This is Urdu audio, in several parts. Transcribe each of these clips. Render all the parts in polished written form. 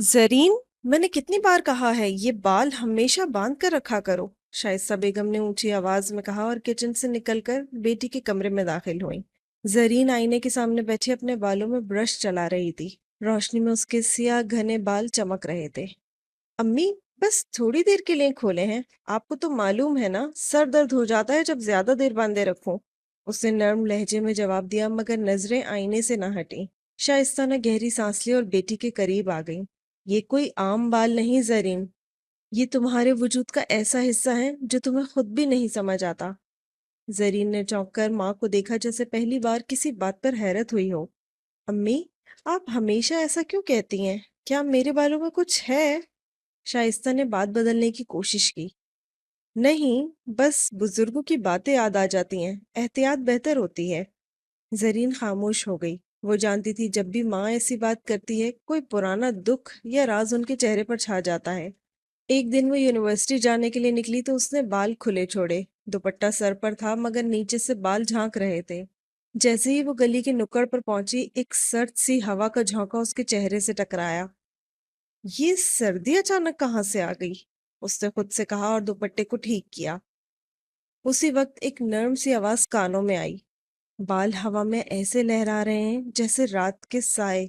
زرین، میں نے کتنی بار کہا ہے یہ بال ہمیشہ باندھ کر رکھا کرو، شائستہ بیگم نے اونچی آواز میں کہا اور کچن سے نکل کر بیٹی کے کمرے میں داخل ہوئیں۔ زرین آئینے کے سامنے بیٹھی اپنے بالوں میں برش چلا رہی تھی۔ روشنی میں اس کے سیاہ گھنے بال چمک رہے تھے۔ امی، بس تھوڑی دیر کے لیے کھولے ہیں، آپ کو تو معلوم ہے نا سر درد ہو جاتا ہے جب زیادہ دیر باندھے رکھوں۔ اس نے نرم لہجے میں جواب دیا، مگر نظریں آئینے سے نہ ہٹیں۔ شائستہ نے گہری سانس لی اور بیٹی کے قریب آ گئی۔ یہ کوئی عام بال نہیں زرین، یہ تمہارے وجود کا ایسا حصہ ہے جو تمہیں خود بھی نہیں سمجھ آتا۔ زرین نے چونک کر ماں کو دیکھا جیسے پہلی بار کسی بات پر حیرت ہوئی ہو۔ امی، آپ ہمیشہ ایسا کیوں کہتی ہیں؟ کیا میرے بالوں میں کچھ ہے؟ شائستہ نے بات بدلنے کی کوشش کی۔ نہیں، بس بزرگوں کی باتیں یاد آ جاتی ہیں، احتیاط بہتر ہوتی ہے۔ زرین خاموش ہو گئی۔ وہ جانتی تھی جب بھی ماں ایسی بات کرتی ہے کوئی پرانا دکھ یا راز ان کے چہرے پر چھا جاتا ہے۔ ایک دن وہ یونیورسٹی جانے کے لیے نکلی تو اس نے بال کھلے چھوڑے، دوپٹہ سر پر تھا مگر نیچے سے بال جھانک رہے تھے۔ جیسے ہی وہ گلی کے نکڑ پر پہنچی، ایک سرد سی ہوا کا جھونکا اس کے چہرے سے ٹکرایا۔ یہ سردی اچانک کہاں سے آ گئی؟ اس نے خود سے کہا اور دوپٹے کو ٹھیک کیا۔ اسی وقت ایک نرم سی آواز کانوں میں آئی، بال ہوا میں ایسے لہرا رہے ہیں جیسے رات کے سائے۔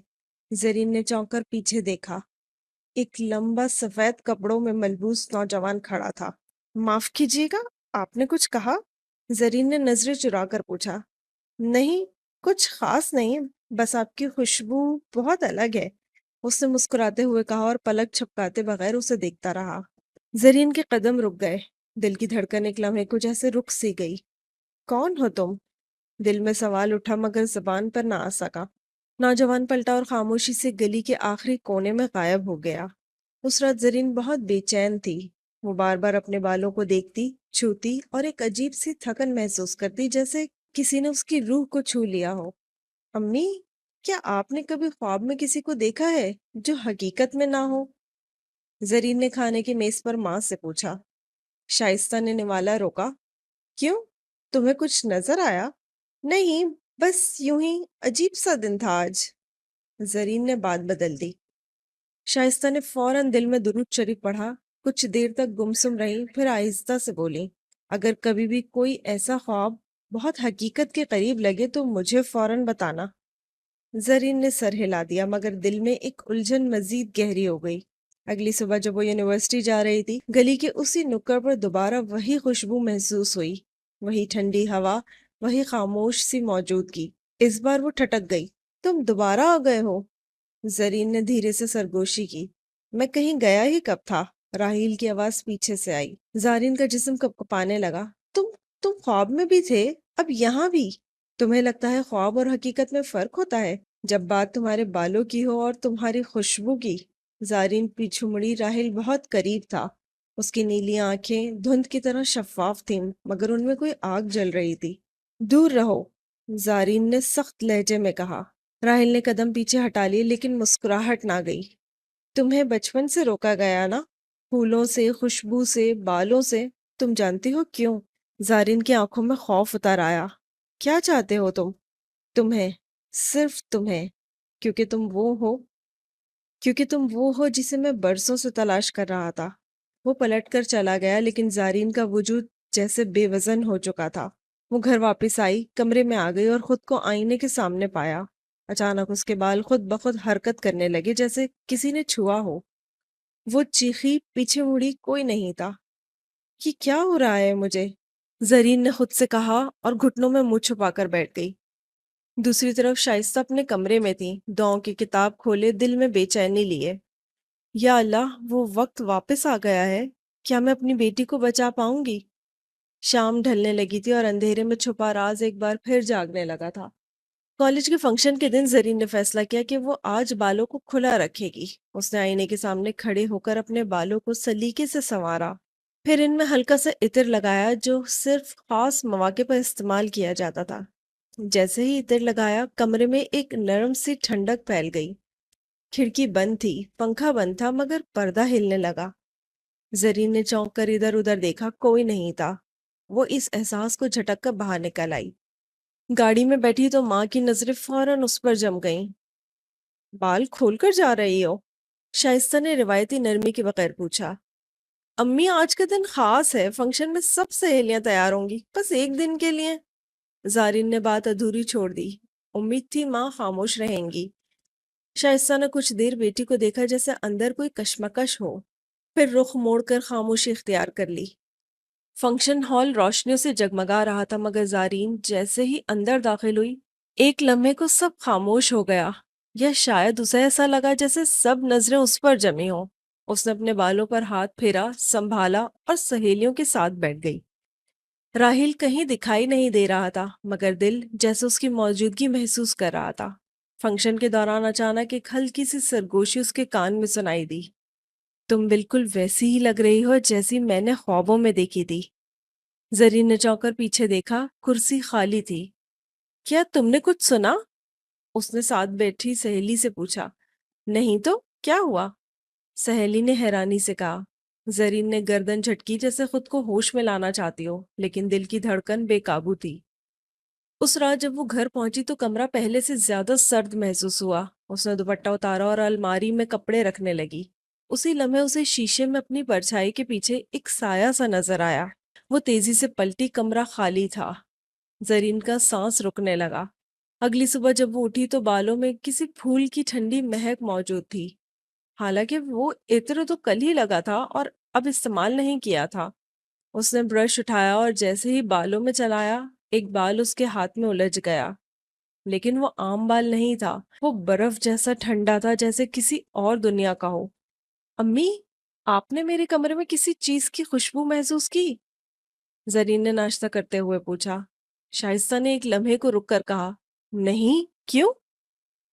زرین نے چونک کر پیچھے دیکھا۔ ایک لمبا سفید کپڑوں میں ملبوس نوجوان کھڑا تھا۔ معاف کیجیے گا، آپ نے کچھ کہا؟ زرین نے نظریں چرا کر پوچھا۔ نہیں، کچھ خاص نہیں، بس آپ کی خوشبو بہت الگ ہے، اس نے مسکراتے ہوئے کہا اور پلک چھپکاتے بغیر اسے دیکھتا رہا۔ زرین کے قدم رک گئے، دل کی دھڑکن ایک لمحے کو جیسے رک سی گئی۔ کون ہو تم؟ دل میں سوال اٹھا مگر زبان پر نہ آ سکا۔ نوجوان پلٹا اور خاموشی سے گلی کے آخری کونے میں غائب ہو گیا۔ اس رات زرین بہت بے چین تھی۔ وہ بار بار اپنے بالوں کو دیکھتی، چھوتی اور ایک عجیب سی تھکن محسوس کرتی، جیسے کسی نے اس کی روح کو چھو لیا ہو۔ امی، کیا آپ نے کبھی خواب میں کسی کو دیکھا ہے جو حقیقت میں نہ ہو؟ زرین نے کھانے کی میز پر ماں سے پوچھا۔ شائستہ نے نوالا روکا۔ کیوں؟ تمہیں کچھ نظر آیا؟ نہیں، بس یوں ہی عجیب سا دن تھا آج۔ زرین نے بات بدل دی۔ شائستہ نے فوراً دل میں درود شریف پڑھا، کچھ دیر تک گمسم رہی، پھر آہستہ سے بولی، اگر کبھی بھی کوئی ایسا خواب بہت حقیقت کے قریب لگے تو مجھے فوراً بتانا۔ زرین نے سر ہلا دیا مگر دل میں ایک الجھن مزید گہری ہو گئی۔ اگلی صبح جب وہ یونیورسٹی جا رہی تھی، گلی کے اسی نکڑ پر دوبارہ وہی خوشبو محسوس ہوئی، وہی ٹھنڈی ہوا، وہی خاموش سی موجودگی۔ اس بار وہ ٹھٹک گئی۔ تم دوبارہ آ گئے ہو؟ زرین نے دھیرے سے سرگوشی کی۔ میں کہیں گیا ہی کب تھا؟ راحیل کی آواز پیچھے سے آئی۔ زرین کا جسم کپکپانے لگا۔ تم خواب میں بھی تھے، اب یہاں بھی؟ تمہیں لگتا ہے خواب اور حقیقت میں فرق ہوتا ہے؟ جب بات تمہارے بالوں کی ہو اور تمہاری خوشبو کی۔ زرین پیچھے مڑی۔ راحیل بہت قریب تھا۔ اس کی نیلی آنکھیں دھند کی طرح شفاف تھیں مگر ان میں کوئی آگ جل رہی تھی۔ دور رہو، زرین نے سخت لہجے میں کہا۔ راحیل نے قدم پیچھے ہٹا لیے لیکن مسکراہٹ نہ گئی۔ تمہیں بچپن سے روکا گیا نا، پھولوں سے، خوشبو سے، بالوں سے۔ تم جانتی ہو کیوں؟ زرین کی آنکھوں میں خوف اتر آیا۔ کیا چاہتے ہو تم؟ تمہیں، صرف تمہیں، کیونکہ تم وہ ہو جسے میں برسوں سے تلاش کر رہا تھا۔ وہ پلٹ کر چلا گیا لیکن زرین کا وجود جیسے بے وزن ہو چکا تھا۔ وہ گھر واپس آئی، کمرے میں آ گئی اور خود کو آئینے کے سامنے پایا۔ اچانک اس کے بال خود بخود حرکت کرنے لگے جیسے کسی نے چھوا ہو۔ وہ چیخی، پیچھے مڑی، کوئی نہیں تھا۔ یہ کیا ہو رہا ہے مجھے؟ زرین نے خود سے کہا اور گھٹنوں میں منہ چھپا کر بیٹھ گئی۔ دوسری طرف شائستہ اپنے کمرے میں تھی، دعاؤں کی کتاب کھولے، دل میں بے چینی لیے۔ یا اللہ، وہ وقت واپس آ گیا ہے، کیا میں اپنی بیٹی کو بچا پاؤں گی؟ شام ڈھلنے لگی تھی اور اندھیرے میں چھپا راز ایک بار پھر جاگنے لگا تھا۔ کالج کے فنکشن کے دن زرین نے فیصلہ کیا کہ وہ آج بالوں کو کھلا رکھے گی۔ اس نے آئینے کے سامنے کھڑے ہو کر اپنے بالوں کو سلیقے سے سنوارا، پھر ان میں ہلکا سا عطر لگایا جو صرف خاص مواقع پر استعمال کیا جاتا تھا۔ جیسے ہی عطر لگایا، کمرے میں ایک نرم سی ٹھنڈک پھیل گئی۔ کھڑکی بند تھی، پنکھا بند تھا مگر پردہ ہلنے لگا۔ زرین نے چونک کر ادھر ادھر دیکھا، کوئی نہیں تھا۔ وہ اس احساس کو جھٹک کر باہر نکل آئی۔ گاڑی میں بیٹھی تو ماں کی نظریں فوراً اس پر جم گئیں۔ بال کھول کر جا رہی ہو؟ شائستہ نے روایتی نرمی کے بغیر پوچھا۔ امی آج کا دن خاص ہے، فنکشن میں سب سہیلیاں تیار ہوں گی، بس ایک دن کے لیے۔ زارین نے بات ادھوری چھوڑ دی۔ امید تھی ماں خاموش رہیں گی۔ شائستہ نے کچھ دیر بیٹی کو دیکھا جیسے اندر کوئی کشمکش ہو، پھر رخ موڑ کر خاموشی اختیار کر لی۔ فنکشن ہال روشنیوں سے جگمگا رہا تھا، مگر زارین جیسے ہی اندر داخل ہوئی ایک لمحے کو سب خاموش ہو گیا، یا شاید اسے ایسا لگا جیسے سب نظریں اس پر جمی ہوں۔ اس نے اپنے بالوں پر ہاتھ پھیرا، سنبھالا اور سہیلیوں کے ساتھ بیٹھ گئی۔ راہیل کہیں دکھائی نہیں دے رہا تھا، مگر دل جیسے اس کی موجودگی محسوس کر رہا تھا۔ فنکشن کے دوران اچانک ایک ہلکی سی سرگوشی اس کے کان میں سنائی دی۔ تم بالکل ویسی ہی لگ رہی ہو جیسی میں نے خوابوں میں دیکھی تھی۔ زرین نے چونک کر پیچھے دیکھا، کرسی خالی تھی۔ کیا تم نے کچھ سنا؟ اس نے ساتھ بیٹھی سہیلی سے پوچھا۔ نہیں تو کیا ہوا؟ سہیلی نے حیرانی سے کہا۔ زرین نے گردن جھٹکی جیسے خود کو ہوش میں لانا چاہتی ہو، لیکن دل کی دھڑکن بے قابو تھی۔ اس رات جب وہ گھر پہنچی تو کمرہ پہلے سے زیادہ سرد محسوس ہوا۔ اس نے دوپٹہ اتارا اور الماری میں کپڑے رکھنے لگی۔ اسی لمحے اسے شیشے میں اپنی پرچھائی کے پیچھے ایک سایہ سا نظر آیا۔ وہ تیزی سے پلٹی، کمرہ خالی تھا۔ زرین کا سانس رکنے لگا۔ اگلی صبح جب وہ اٹھی تو بالوں میں کسی پھول کی ٹھنڈی مہک موجود تھی، حالانکہ وہ عطر تو کل ہی لگا تھا اور اب استعمال نہیں کیا تھا۔ اس نے برش اٹھایا اور جیسے ہی بالوں میں چلایا، ایک بال اس کے ہاتھ میں الجھ گیا، لیکن وہ عام بال نہیں تھا، وہ برف جیسا ٹھنڈا تھا، جیسے کسی اور دنیا کا ہو۔ امی، آپ نے میرے کمرے میں کسی چیز کی خوشبو محسوس کی؟ زرین نے ناشتہ کرتے ہوئے پوچھا۔ شائستہ نے ایک لمحے کو رک کر کہا، نہیں، کیوں؟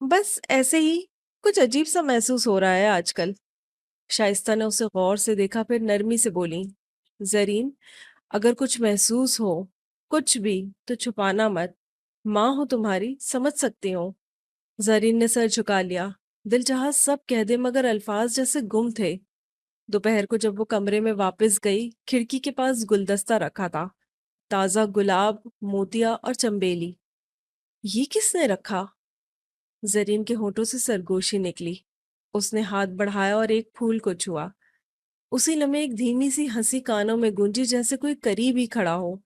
بس ایسے ہی، کچھ عجیب سا محسوس ہو رہا ہے آج کل۔ شائستہ نے اسے غور سے دیکھا، پھر نرمی سے بولی، زرین، اگر کچھ محسوس ہو، کچھ بھی، تو چھپانا مت، ماں ہو تمہاری، سمجھ سکتی ہوں۔ زرین نے سر جھکا لیا۔ دل چاہا سب کہہ دے، مگر الفاظ جیسے گم تھے۔ دوپہر کو جب وہ کمرے میں واپس گئی، کھڑکی کے پاس گلدستہ رکھا تھا، تازہ گلاب، موتیا اور چمبیلی۔ یہ کس نے رکھا؟ زرین کے ہونٹوں سے سرگوشی نکلی۔ اس نے ہاتھ بڑھایا اور ایک پھول کو چھوا۔ اسی لمحے ایک دھیمی سی ہنسی کانوں میں گونجی، جیسے کوئی قریب ہی کھڑا ہو۔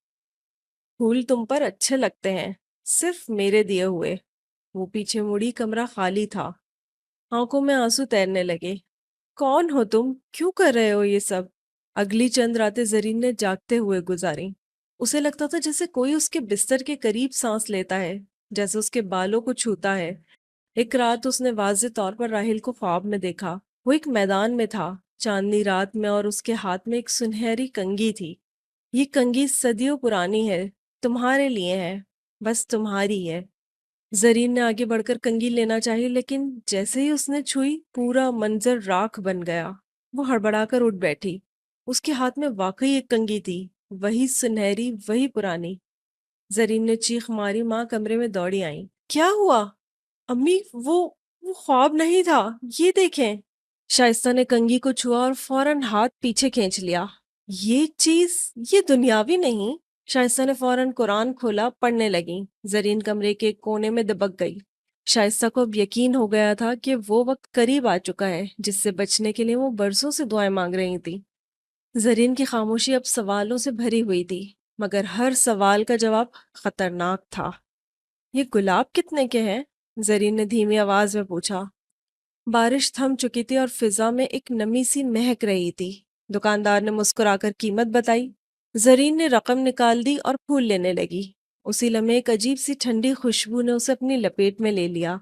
پھول تم پر اچھے لگتے ہیں، صرف میرے دیے ہوئے۔ وہ پیچھے مڑی، کمرہ خالی تھا۔ آنکھوں میں آنسو تیرنے لگے۔ کون ہو تم؟ کیوں کر رہے ہو یہ سب؟ اگلی چند راتیں زرین نے جاگتے ہوئے گزاری۔ اسے لگتا تھا جیسے کوئی اس کے بستر کے قریب سانس لیتا ہے، جیسے اس کے بالوں کو چھوتا ہے۔ ایک رات اس نے واضح طور پر راہیل کو خواب میں دیکھا۔ وہ ایک میدان میں تھا، چاندنی رات میں، اور اس کے ہاتھ میں ایک سنہری کنگھی تھی۔ یہ کنگھی صدیوں پرانی ہے، تمہارے لیے ہے، بس تمہاری ہے۔ زرین نے آگے بڑھ کر کنگھی لینا چاہی، لیکن جیسے ہی اس نے چھوئی، پورا منظر راکھ بن گیا۔ وہ ہڑبڑا کر اٹھ بیٹھی۔ اس کے ہاتھ میں واقعی ایک کنگھی تھی، وہی سنہری، وہی پرانی۔ زرین نے چیخ ماری، ماں کمرے میں دوڑی آئیں۔ کیا ہوا؟ امی، وہ خواب نہیں تھا، یہ دیکھیں۔ شائستہ نے کنگھی کو چھوا اور فوراً ہاتھ پیچھے کھینچ لیا۔ یہ چیز، یہ دنیاوی نہیں۔ شائستہ نے فوراً قرآن کھولا، پڑھنے لگی۔ زرین کمرے کے کونے میں دبک گئی۔ شائستہ کو اب یقین ہو گیا تھا کہ وہ وقت قریب آ چکا ہے جس سے بچنے کے لیے وہ برسوں سے دعائیں مانگ رہی تھی۔ زرین کی خاموشی اب سوالوں سے بھری ہوئی تھی، مگر ہر سوال کا جواب خطرناک تھا۔ یہ گلاب کتنے کے ہیں؟ زرین نے دھیمی آواز میں پوچھا۔ بارش تھم چکی تھی اور فضا میں ایک نمی سی مہک رہی تھی۔ دکاندار نے مسکرا کر قیمت بتائی۔ زرین نے رقم نکال دی اور پھول لینے لگی۔ اسی لمحے ایک عجیب سی ٹھنڈی خوشبو نے اسے اپنی لپیٹ میں لے لیا،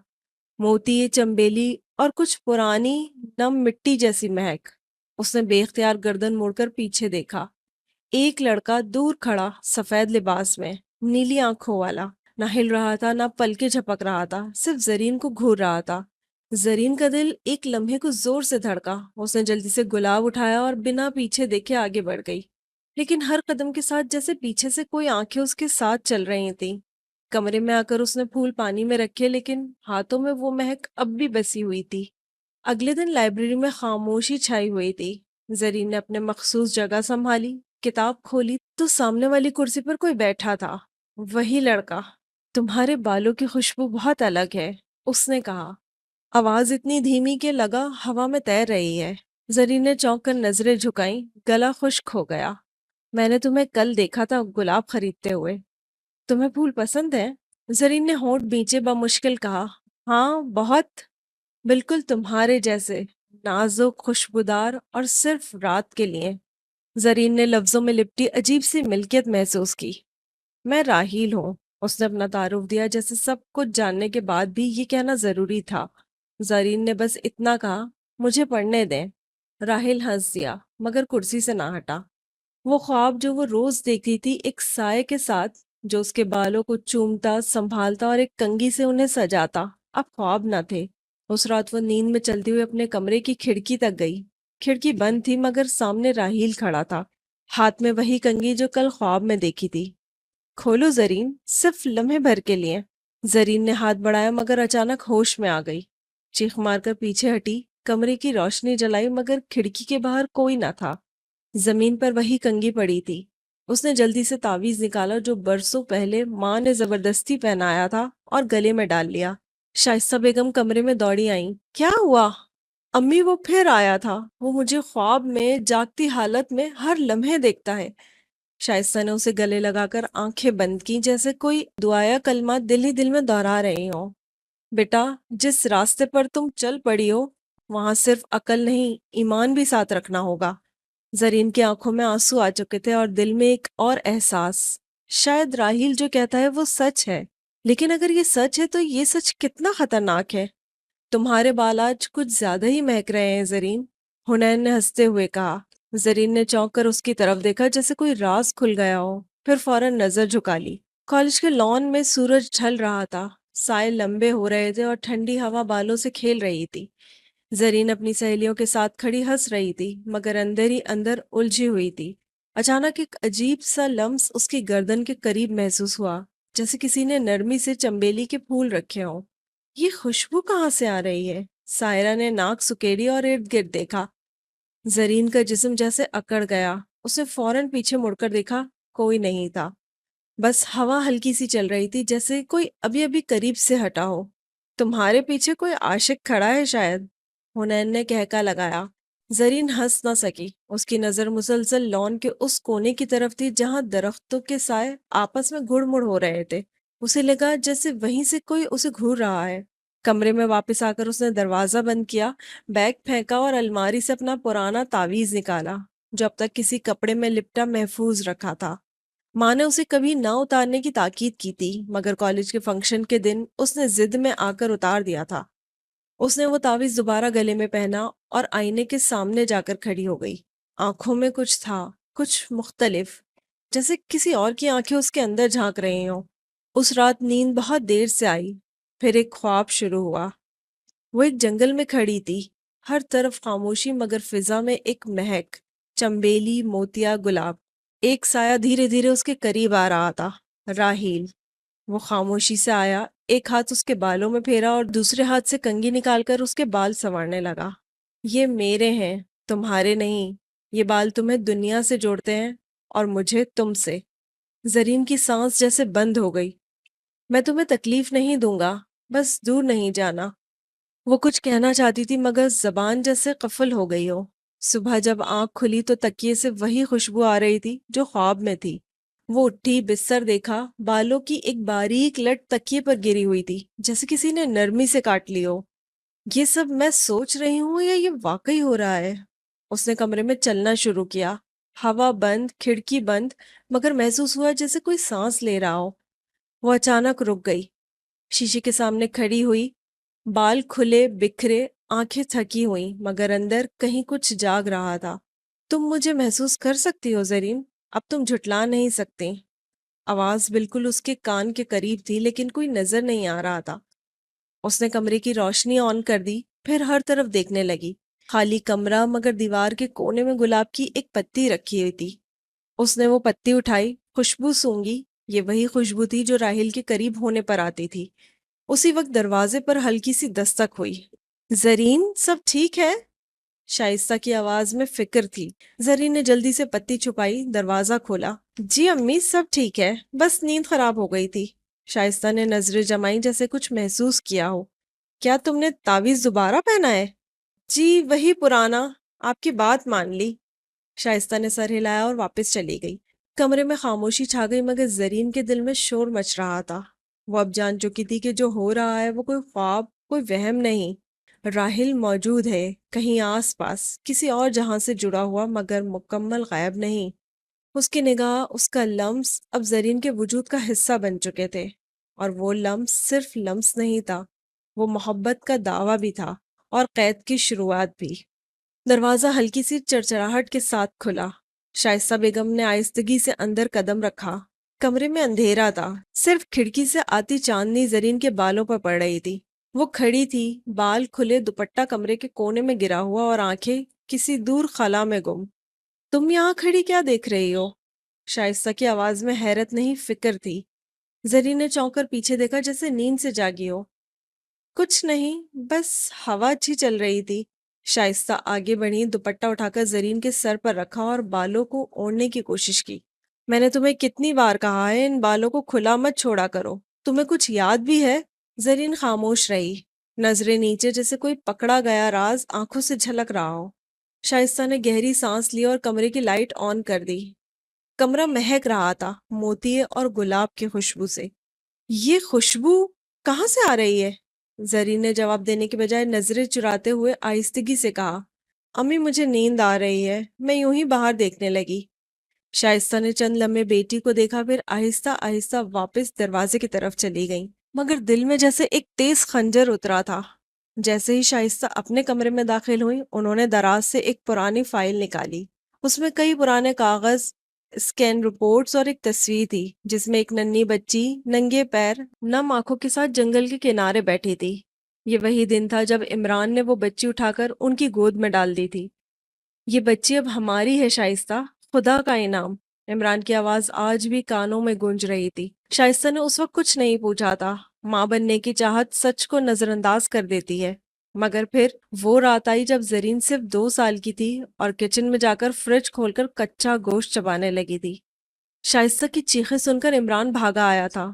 موتی، چمبیلی اور کچھ پرانی نم مٹی جیسی مہک۔ اس نے بے اختیار گردن موڑ کر پیچھے دیکھا۔ ایک لڑکا دور کھڑا، سفید لباس میں، نیلی آنکھوں والا، نہ ہل رہا تھا، نہ پلکیں جھپک رہا تھا، صرف زرین کو گھور رہا تھا۔ زرین کا دل ایک لمحے کو زور سے دھڑکا۔ اس نے جلدی سے گلاب اٹھایا اور بنا پیچھے دیکھے آگے بڑھ گئی، لیکن ہر قدم کے ساتھ جیسے پیچھے سے کوئی آنکھیں اس کے ساتھ چل رہی تھیں۔ کمرے میں آ کر اس نے پھول پانی میں رکھے، لیکن ہاتھوں میں وہ مہک اب بھی بسی ہوئی تھی۔ اگلے دن لائبریری میں خاموشی چھائی ہوئی تھی۔ زرین نے اپنے مخصوص جگہ سنبھالی، کتاب کھولی تو سامنے والی کرسی پر کوئی بیٹھا تھا، وہی لڑکا۔ تمہارے بالوں کی خوشبو بہت الگ ہے، اس نے کہا، آواز اتنی دھیمی کہ لگا ہوا میں تیر رہی ہے۔ زرین نے چونک کر نظریں جھکائیں، گلا خشک ہو گیا۔ میں نے تمہیں کل دیکھا تھا گلاب خریدتے ہوئے، تمہیں پھول پسند ہے؟ زرین نے ہونٹ بیچے بمشکل کہا، ہاں بہت، بالکل تمہارے جیسے، نازک، خوشبودار اور صرف رات کے لیے۔ زرین نے لفظوں میں لپٹی عجیب سی ملکیت محسوس کی۔ میں راحیل ہوں، اس نے اپنا تعارف دیا، جیسے سب کچھ جاننے کے بعد بھی یہ کہنا ضروری تھا۔ زرین نے بس اتنا کہا، مجھے پڑھنے دیں۔ راحیل ہنس دیا مگر کرسی سے نہ ہٹا۔ وہ خواب جو وہ روز دیکھتی تھی، ایک سائے کے ساتھ جو اس کے بالوں کو چومتا، سنبھالتا اور ایک کنگھی سے انہیں سجاتا، اب خواب نہ تھے۔ اس رات وہ نیند میں چلتے ہوئے اپنے کمرے کی کھڑکی تک گئی۔ کھڑکی بند تھی مگر سامنے راحیل کھڑا تھا، ہاتھ میں وہی کنگھی جو کل خواب میں دیکھی تھی۔ کھولو زرین، صرف لمحے بھر کے لیے۔ زرین نے ہاتھ بڑھایا مگر اچانک ہوش میں آ گئی۔ چیخ مار کر پیچھے ہٹی، کمرے کی روشنی جلائی مگر کھڑکی کے باہر کوئی نہ تھا۔ زمین پر وہی کنگھی پڑی تھی۔ اس نے جلدی سے تعویذ نکالا جو برسوں پہلے ماں نے زبردستی پہنایا تھا اور گلے میں ڈال لیا۔ شائستہ بیگم کمرے میں دوڑی آئیں۔ کیا ہوا؟ امی، وہ پھر آیا تھا، وہ مجھے خواب میں جاگتی حالت میں ہر لمحے دیکھتا ہے۔ شائستہ نے اسے گلے لگا کر آنکھیں بند کی، جیسے کوئی دعایا کلمات دل ہی دل میں دہرا رہی ہوں۔ بیٹا، جس راستے پر تم چل پڑی ہو وہاں صرف عقل نہیں، ایمان بھی ساتھ رکھنا ہوگا۔ زرین کی آنکھوں میں آنسو آ چکے تھے اور دل میں ایک اور احساس، شاید راحیل جو کہتا ہے وہ سچ ہے، لیکن اگر یہ سچ ہے تو یہ سچ کتنا خطرناک ہے۔ تمہارے بال آج کچھ زیادہ ہی مہک رہے ہیں زرین، حنین نے ہنستے ہوئے کہا۔ زرین نے چونک کر اس کی طرف دیکھا جیسے کوئی راز کھل گیا ہو، پھر فوراً نظر جھکا لی۔ کالج کے لان میں سورج ڈھل رہا تھا، سائے لمبے ہو رہے تھے اور ٹھنڈی ہوا بالوں سے کھیل رہی تھی۔ زرین اپنی سہیلیوں کے ساتھ کھڑی ہنس رہی تھی مگر اندر ہی اندر الجھی ہوئی تھی۔ اچانک ایک عجیب سا لمس اس کی گردن کے قریب محسوس ہوا، جیسے کسی نے نرمی سے چنبیلی کے پھول رکھے ہوں۔ یہ خوشبو کہاں سے آ رہی ہے؟ سائرہ نے ناک سکیڑی اور ارد گرد دیکھا۔ زرین کا جسم جیسے اکڑ گیا، اس نے فوراً پیچھے مڑ کر دیکھا، کوئی نہیں تھا، بس ہوا ہلکی سی چل رہی تھی جیسے کوئی ابھی ابھی قریب سے ہٹا ہو۔ تمہارے پیچھے کوئی عاشق کھڑا ہے شاید، حنین نے کہکا لگایا۔ زرین ہنس نہ سکی، اس کی نظر مسلسل لان کے اس کونے کی طرف تھی جہاں درختوں کے سائے آپس میں گڑ مڑ ہو رہے تھے۔ اسے لگا جیسے وہیں سے کوئی اسے گھور رہا ہے۔ کمرے میں واپس آ کر اس نے دروازہ بند کیا، بیگ پھینکا اور الماری سے اپنا پرانا تعویذ نکالا جو اب تک کسی کپڑے میں لپٹا محفوظ رکھا تھا۔ ماں نے اسے کبھی نہ اتارنے کی تاکید کی تھی مگر کالج کے فنکشن کے دن اس نے ضد میں آ کر اتار دیا تھا۔ اس نے وہ تعویذ دوبارہ گلے میں پہنا اور آئینے کے سامنے جا کر کھڑی ہو گئی۔ آنکھوں میں کچھ تھا، کچھ مختلف، جیسے کسی اور کی آنکھیں اس کے اندر جھانک رہی ہوں۔ اس رات نیند بہت دیر سے آئی، پھر ایک خواب شروع ہوا۔ وہ ایک جنگل میں کھڑی تھی، ہر طرف خاموشی مگر فضا میں ایک مہک، چنبیلی، موتیا، گلاب۔ ایک سایہ دھیرے دھیرے اس کے قریب آ رہا تھا، راحیل۔ وہ خاموشی سے آیا، ایک ہاتھ اس کے بالوں میں پھیرا اور دوسرے ہاتھ سے کنگھی نکال کر اس کے بال سنوارنے لگا۔ یہ میرے ہیں، تمہارے نہیں۔ یہ بال تمہیں دنیا سے جوڑتے ہیں اور مجھے تم سے۔ زرین کی سانس جیسے بند ہو گئی۔ میں تمہیں تکلیف نہیں دوں گا، بس دور نہیں جانا۔ وہ کچھ کہنا چاہتی تھی مگر زبان جیسے قفل ہو گئی ہو۔ صبح جب آنکھ کھلی تو تکیے سے وہی خوشبو آ رہی تھی جو خواب میں تھی۔ وہ اٹھی، بستر دیکھا، بالوں کی ایک باریک لٹ تکیے پر گری ہوئی تھی جیسے کسی نے نرمی سے کاٹ لی ہو۔ یہ سب میں سوچ رہی ہوں یا یہ واقعی ہو رہا ہے؟ اس نے کمرے میں چلنا شروع کیا، ہوا بند، کھڑکی بند، مگر محسوس ہوا جیسے کوئی سانس لے رہا ہو۔ وہ اچانک رک گئی، شیشے کے سامنے کھڑی ہوئی، بال کھلے، بکھرے، آنکھیں تھکی ہوئیں مگر اندر کہیں کچھ جاگ رہا تھا۔ تم مجھے محسوس کر سکتی ہو زرین، اب تم جھٹلا نہیں سکتی۔ آواز بالکل اس کے کان کے قریب تھی لیکن کوئی نظر نہیں آ رہا تھا۔ اس نے کمرے کی روشنی آن کر دی، پھر ہر طرف دیکھنے لگی۔ خالی کمرہ مگر دیوار کے کونے میں گلاب کی ایک پتی رکھی ہوئی تھی۔ اس نے وہ پتی اٹھائی، خوشبو سونگھی۔ یہ وہی خوشبو تھی جو راحیل کے قریب ہونے پر آتی تھی۔ اسی وقت دروازے پر ہلکی سی دستک ہوئی۔ زرین، سب ٹھیک ہے؟ شائستہ کی آواز میں فکر تھی۔ زرین نے جلدی سے پتی چھپائی، دروازہ کھولا۔ جی امی، سب ٹھیک ہے، بس نیند خراب ہو گئی تھی۔ شائستہ نے نظریں جمائی جیسے کچھ محسوس کیا ہو۔ کیا تم نے تعویذ دوبارہ پہنا ہے؟ جی وہی پرانا، آپ کی بات مان لی۔ شائستہ نے سر ہلایا اور واپس چلی گئی۔ کمرے میں خاموشی چھا گئی مگر زرین کے دل میں شور مچ رہا تھا۔ وہ اب جان چکی تھی کہ جو ہو رہا ہے وہ کوئی خواب، کوئی وہم نہیں۔ راحل موجود ہے کہیں آس پاس، کسی اور جہاں سے جڑا ہوا مگر مکمل غائب نہیں۔ اس کی نگاہ، اس کا لمس اب زرین کے وجود کا حصہ بن چکے تھے، اور وہ لمس صرف لمس نہیں تھا، وہ محبت کا دعویٰ بھی تھا اور قید کی شروعات بھی۔ دروازہ ہلکی سی چرچراہٹ کے ساتھ کھلا۔ شائستہ بیگم نے آہستگی سے اندر قدم رکھا۔ کمرے میں اندھیرا تھا، صرف کھڑکی سے آتی چاندنی زرین کے بالوں پر پڑ رہی تھی۔ وہ کھڑی تھی، بال کھلے، دوپٹہ کمرے کے کونے میں گرا ہوا اور آنکھیں کسی دور خلا میں گم۔ تم یہاں کھڑی کیا دیکھ رہی ہو؟ شائستہ کی آواز میں حیرت نہیں، فکر تھی۔ زرین نے چونک کر پیچھے دیکھا جیسے نیند سے جاگی ہو۔ کچھ نہیں، بس ہوا اچھی چل رہی تھی۔ شائستہ آگے بڑھی، دوپٹہ اٹھا کر زرین کے سر پر رکھا اور بالوں کو اوڑھنے کی کوشش کی۔ میں نے تمہیں کتنی بار کہا ہے ان بالوں کو کھلا مت چھوڑا کرو، تمہیں کچھ یاد بھی ہے؟ زرین خاموش رہی، نظریں نیچے جیسے کوئی پکڑا گیا راز آنکھوں سے جھلک رہا ہو۔ شائستہ نے گہری سانس لی اور کمرے کی لائٹ آن کر دی۔ کمرہ مہک رہا تھا، موتیے اور گلاب کی خوشبو سے۔ یہ خوشبو کہاں سے آ رہی ہے؟ زرین نے جواب دینے کے بجائے نظریں چراتے ہوئے آہستگی سے کہا، امی مجھے نیند آ رہی ہے، میں یوں ہی باہر دیکھنے لگی۔ شائستہ نے چند لمحے بیٹی کو دیکھا، پھر آہستہ آہستہ واپس دروازے کی طرف چلی گئیں، مگر دل میں جیسے ایک تیز خنجر اترا تھا۔ جیسے ہی شائستہ اپنے کمرے میں داخل ہوئی، انہوں نے دراز سے ایک پرانی فائل نکالی۔ اس میں کئی پرانے کاغذ، اسکین رپورٹس اور ایک تصویر تھی جس میں ایک ننھی بچی ننگے پیر، نم آنکھوں کے ساتھ جنگل کے کنارے بیٹھی تھی۔ یہ وہی دن تھا جب عمران نے وہ بچی اٹھا کر ان کی گود میں ڈال دی تھی۔ یہ بچی اب ہماری ہے شائستہ، خدا کا انعام۔ عمران کی آواز آج بھی کانوں میں گونج رہی تھی۔ شائستہ نے اس وقت کچھ نہیں پوچھا تھا، ماں بننے کی چاہت سچ کو نظر انداز کر دیتی ہے۔ مگر پھر وہ رات آئی جب زرین صرف 2 سال کی تھی اور کچن میں جا کر فریج کھول کر کچا گوشت چبانے لگی تھی۔ شائستہ کی چیخیں سن کر عمران بھاگا آیا تھا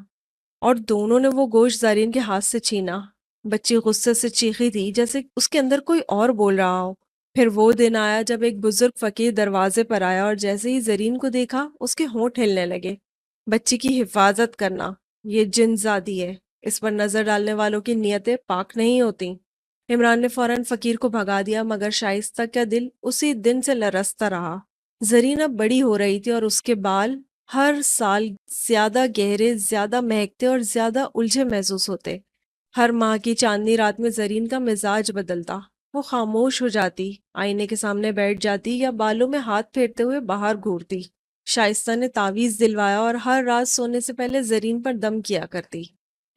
اور دونوں نے وہ گوشت زرین کے ہاتھ سے چھینا۔ بچی غصے سے چیخی تھی جیسے اس کے اندر کوئی اور بول رہا ہو۔ پھر وہ دن آیا جب ایک بزرگ فقیر دروازے پر آیا اور جیسے ہی زرین کو دیکھا اس کے ہونٹ ہلنے لگے۔ بچی کی حفاظت کرنا، یہ جن زادی ہے، اس پر نظر ڈالنے والوں کی نیتیں پاک نہیں ہوتی۔ عمران نے فوراً فقیر کو بھگا دیا، مگر شائستہ کا دل اسی دن سے لرزتا رہا۔ زرین اب بڑی ہو رہی تھی اور اس کے بال ہر سال زیادہ گہرے، زیادہ مہکتے اور زیادہ الجھے محسوس ہوتے۔ ہر ماہ کی چاندنی رات میں زرین کا مزاج بدلتا، وہ خاموش ہو جاتی، آئینے کے سامنے بیٹھ جاتی یا بالوں میں ہاتھ پھیرتے ہوئے باہر گھورتی۔ شائستہ نے تعویذ دلوایا اور ہر رات سونے سے پہلے زرین پر دم کیا کرتی۔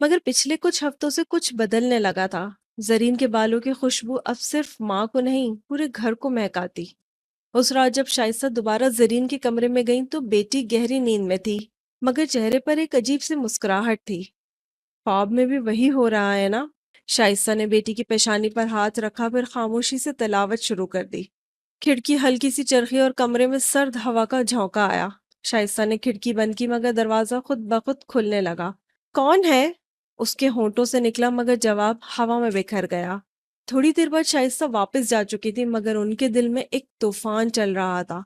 مگر پچھلے کچھ ہفتوں سے کچھ بدلنے لگا تھا۔ زرین کے بالوں کی خوشبو اب صرف ماں کو نہیں، پورے گھر کو مہکاتی۔ اس رات جب شائستہ دوبارہ زرین کے کمرے میں گئیں تو بیٹی گہری نیند میں تھی، مگر چہرے پر ایک عجیب سی مسکراہٹ تھی۔ خواب میں بھی وہی ہو رہا ہے نا؟ شائستہ نے بیٹی کی پیشانی پر ہاتھ رکھا، پھر خاموشی سے تلاوت شروع کر دی۔ کھڑکی ہلکی سی چرخی اور کمرے میں سرد ہوا کا جھونکا آیا۔ شائستہ نے کھڑکی بند کی مگر دروازہ خود بخود کھلنے لگا۔ کون ہے؟ اس کے ہونٹوں سے نکلا مگر جواب ہوا میں بکھر گیا۔ تھوڑی دیر بعد شائستہ واپس جا چکی تھی مگر ان کے دل میں ایک طوفان چل رہا تھا۔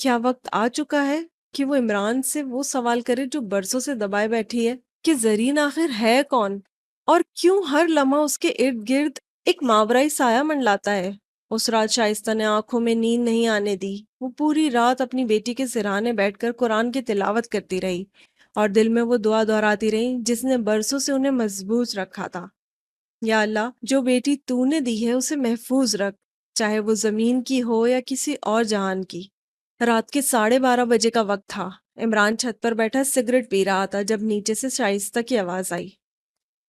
کیا وقت آ چکا ہے کہ وہ عمران سے وہ سوال کرے جو برسوں سے دبائے بیٹھی ہے کہ زرین آخر ہے کون، اور کیوں ہر لمحہ اس کے ارد گرد ایک ماورائی سایہ منڈلاتا ہے؟ اس رات شائستہ نے آنکھوں میں نیند نہیں آنے دی۔ وہ پوری رات اپنی بیٹی کے سرہانے بیٹھ کر قرآن کی تلاوت کرتی رہی اور دل میں وہ دعا دہراتی رہی جس نے برسوں سے انہیں محفوظ رکھا تھا۔ یا اللہ، جو بیٹی تو نے دی ہے اسے محفوظ رکھ، چاہے وہ زمین کی ہو یا کسی اور جہان کی۔ رات کے 12:30 بجے کا وقت تھا۔ عمران چھت پر بیٹھا سگریٹ پی رہا تھا جب نیچے سے شائستہ کی آواز آئی،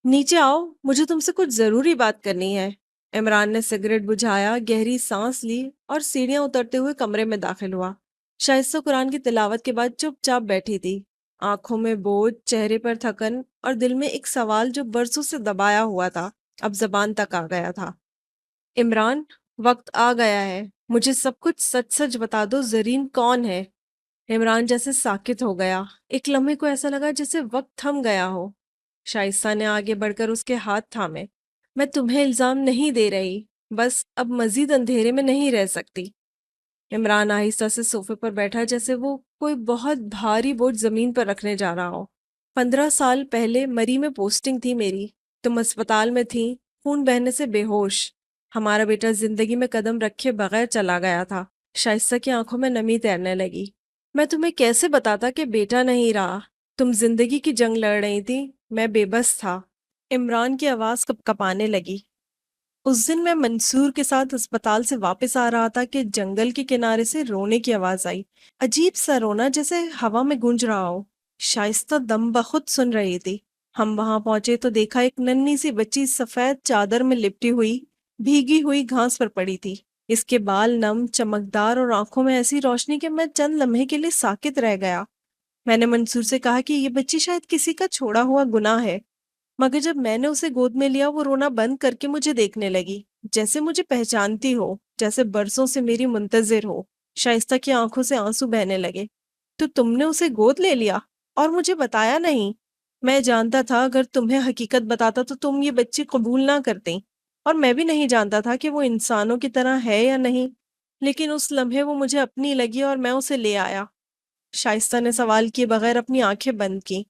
نیچے آؤ، مجھے تم سے کچھ ضروری بات کرنی ہے۔ عمران نے سگریٹ بجھایا، گہری سانس لی اور سیڑھیاں اترتے ہوئے کمرے میں داخل ہوا۔ شائستہ قرآن کی تلاوت کے بعد چپ چاپ بیٹھی تھی، آنکھوں میں بوجھ، چہرے پر تھکن اور دل میں ایک سوال جو برسوں سے دبایا ہوا تھا اب زبان تک آ گیا تھا۔ عمران، وقت آ گیا ہے، مجھے سب کچھ سچ سچ بتا دو، زرین کون ہے؟ عمران جیسے ساکت ہو گیا۔ ایک لمحے کو ایسا لگا جیسے وقت تھم گیا ہو۔ شائستہ نے آگے بڑھ کر اس کے ہاتھ تھامے۔ میں تمہیں الزام نہیں دے رہی، بس اب مزید اندھیرے میں نہیں رہ سکتی۔ عمران آہستہ سے صوفے پر بیٹھا جیسے وہ کوئی بہت بھاری بوجھ زمین پر رکھنے جا رہا ہو۔ 15 سال پہلے مری میں پوسٹنگ تھی میری، تم اسپتال میں تھی، خون بہنے سے بے ہوش۔ ہمارا بیٹا زندگی میں قدم رکھے بغیر چلا گیا تھا۔ شائستہ کی آنکھوں میں نمی تیرنے لگی۔ میں تمہیں کیسے بتاتا کہ بیٹا نہیں رہا؟ تم زندگی کی جنگ لڑ رہی تھی، میں بے بس تھا۔ عمران کی آواز کپ کپانے لگی۔ اس دن میں منصور کے ساتھ اسپتال سے واپس آ رہا تھا کہ جنگل کے کنارے سے رونے کی آواز آئی، عجیب سا رونا جیسے ہوا میں گونج رہا ہو۔ شائستہ دم بخود سن رہی تھی۔ ہم وہاں پہنچے تو دیکھا ایک ننھی سی بچی سفید چادر میں لپٹی ہوئی بھیگی ہوئی گھاس پر پڑی تھی۔ اس کے بال نم، چمکدار اور آنکھوں میں ایسی روشنی کہ میں چند لمحے کے لیے ساکت رہ گیا۔ میں نے منصور سے کہا کہ یہ بچی شاید کسی کا چھوڑا ہوا گناہ ہے، مگر جب میں نے اسے گود میں لیا وہ رونا بند کر کے مجھے دیکھنے لگی، جیسے مجھے پہچانتی ہو، جیسے برسوں سے میری منتظر ہو۔ شائستہ کی آنکھوں سے آنسو بہنے لگے۔ تو تم نے اسے گود لے لیا اور مجھے بتایا نہیں؟ میں جانتا تھا اگر تمہیں حقیقت بتاتا تو تم یہ بچی قبول نہ کرتی، اور میں بھی نہیں جانتا تھا کہ وہ انسانوں کی طرح ہے یا نہیں، لیکن اس لمحے وہ مجھے اپنی لگی اور میں اسے لے آیا۔ شائستہ نے سوال کیے بغیر اپنی آنکھیں بند کی۔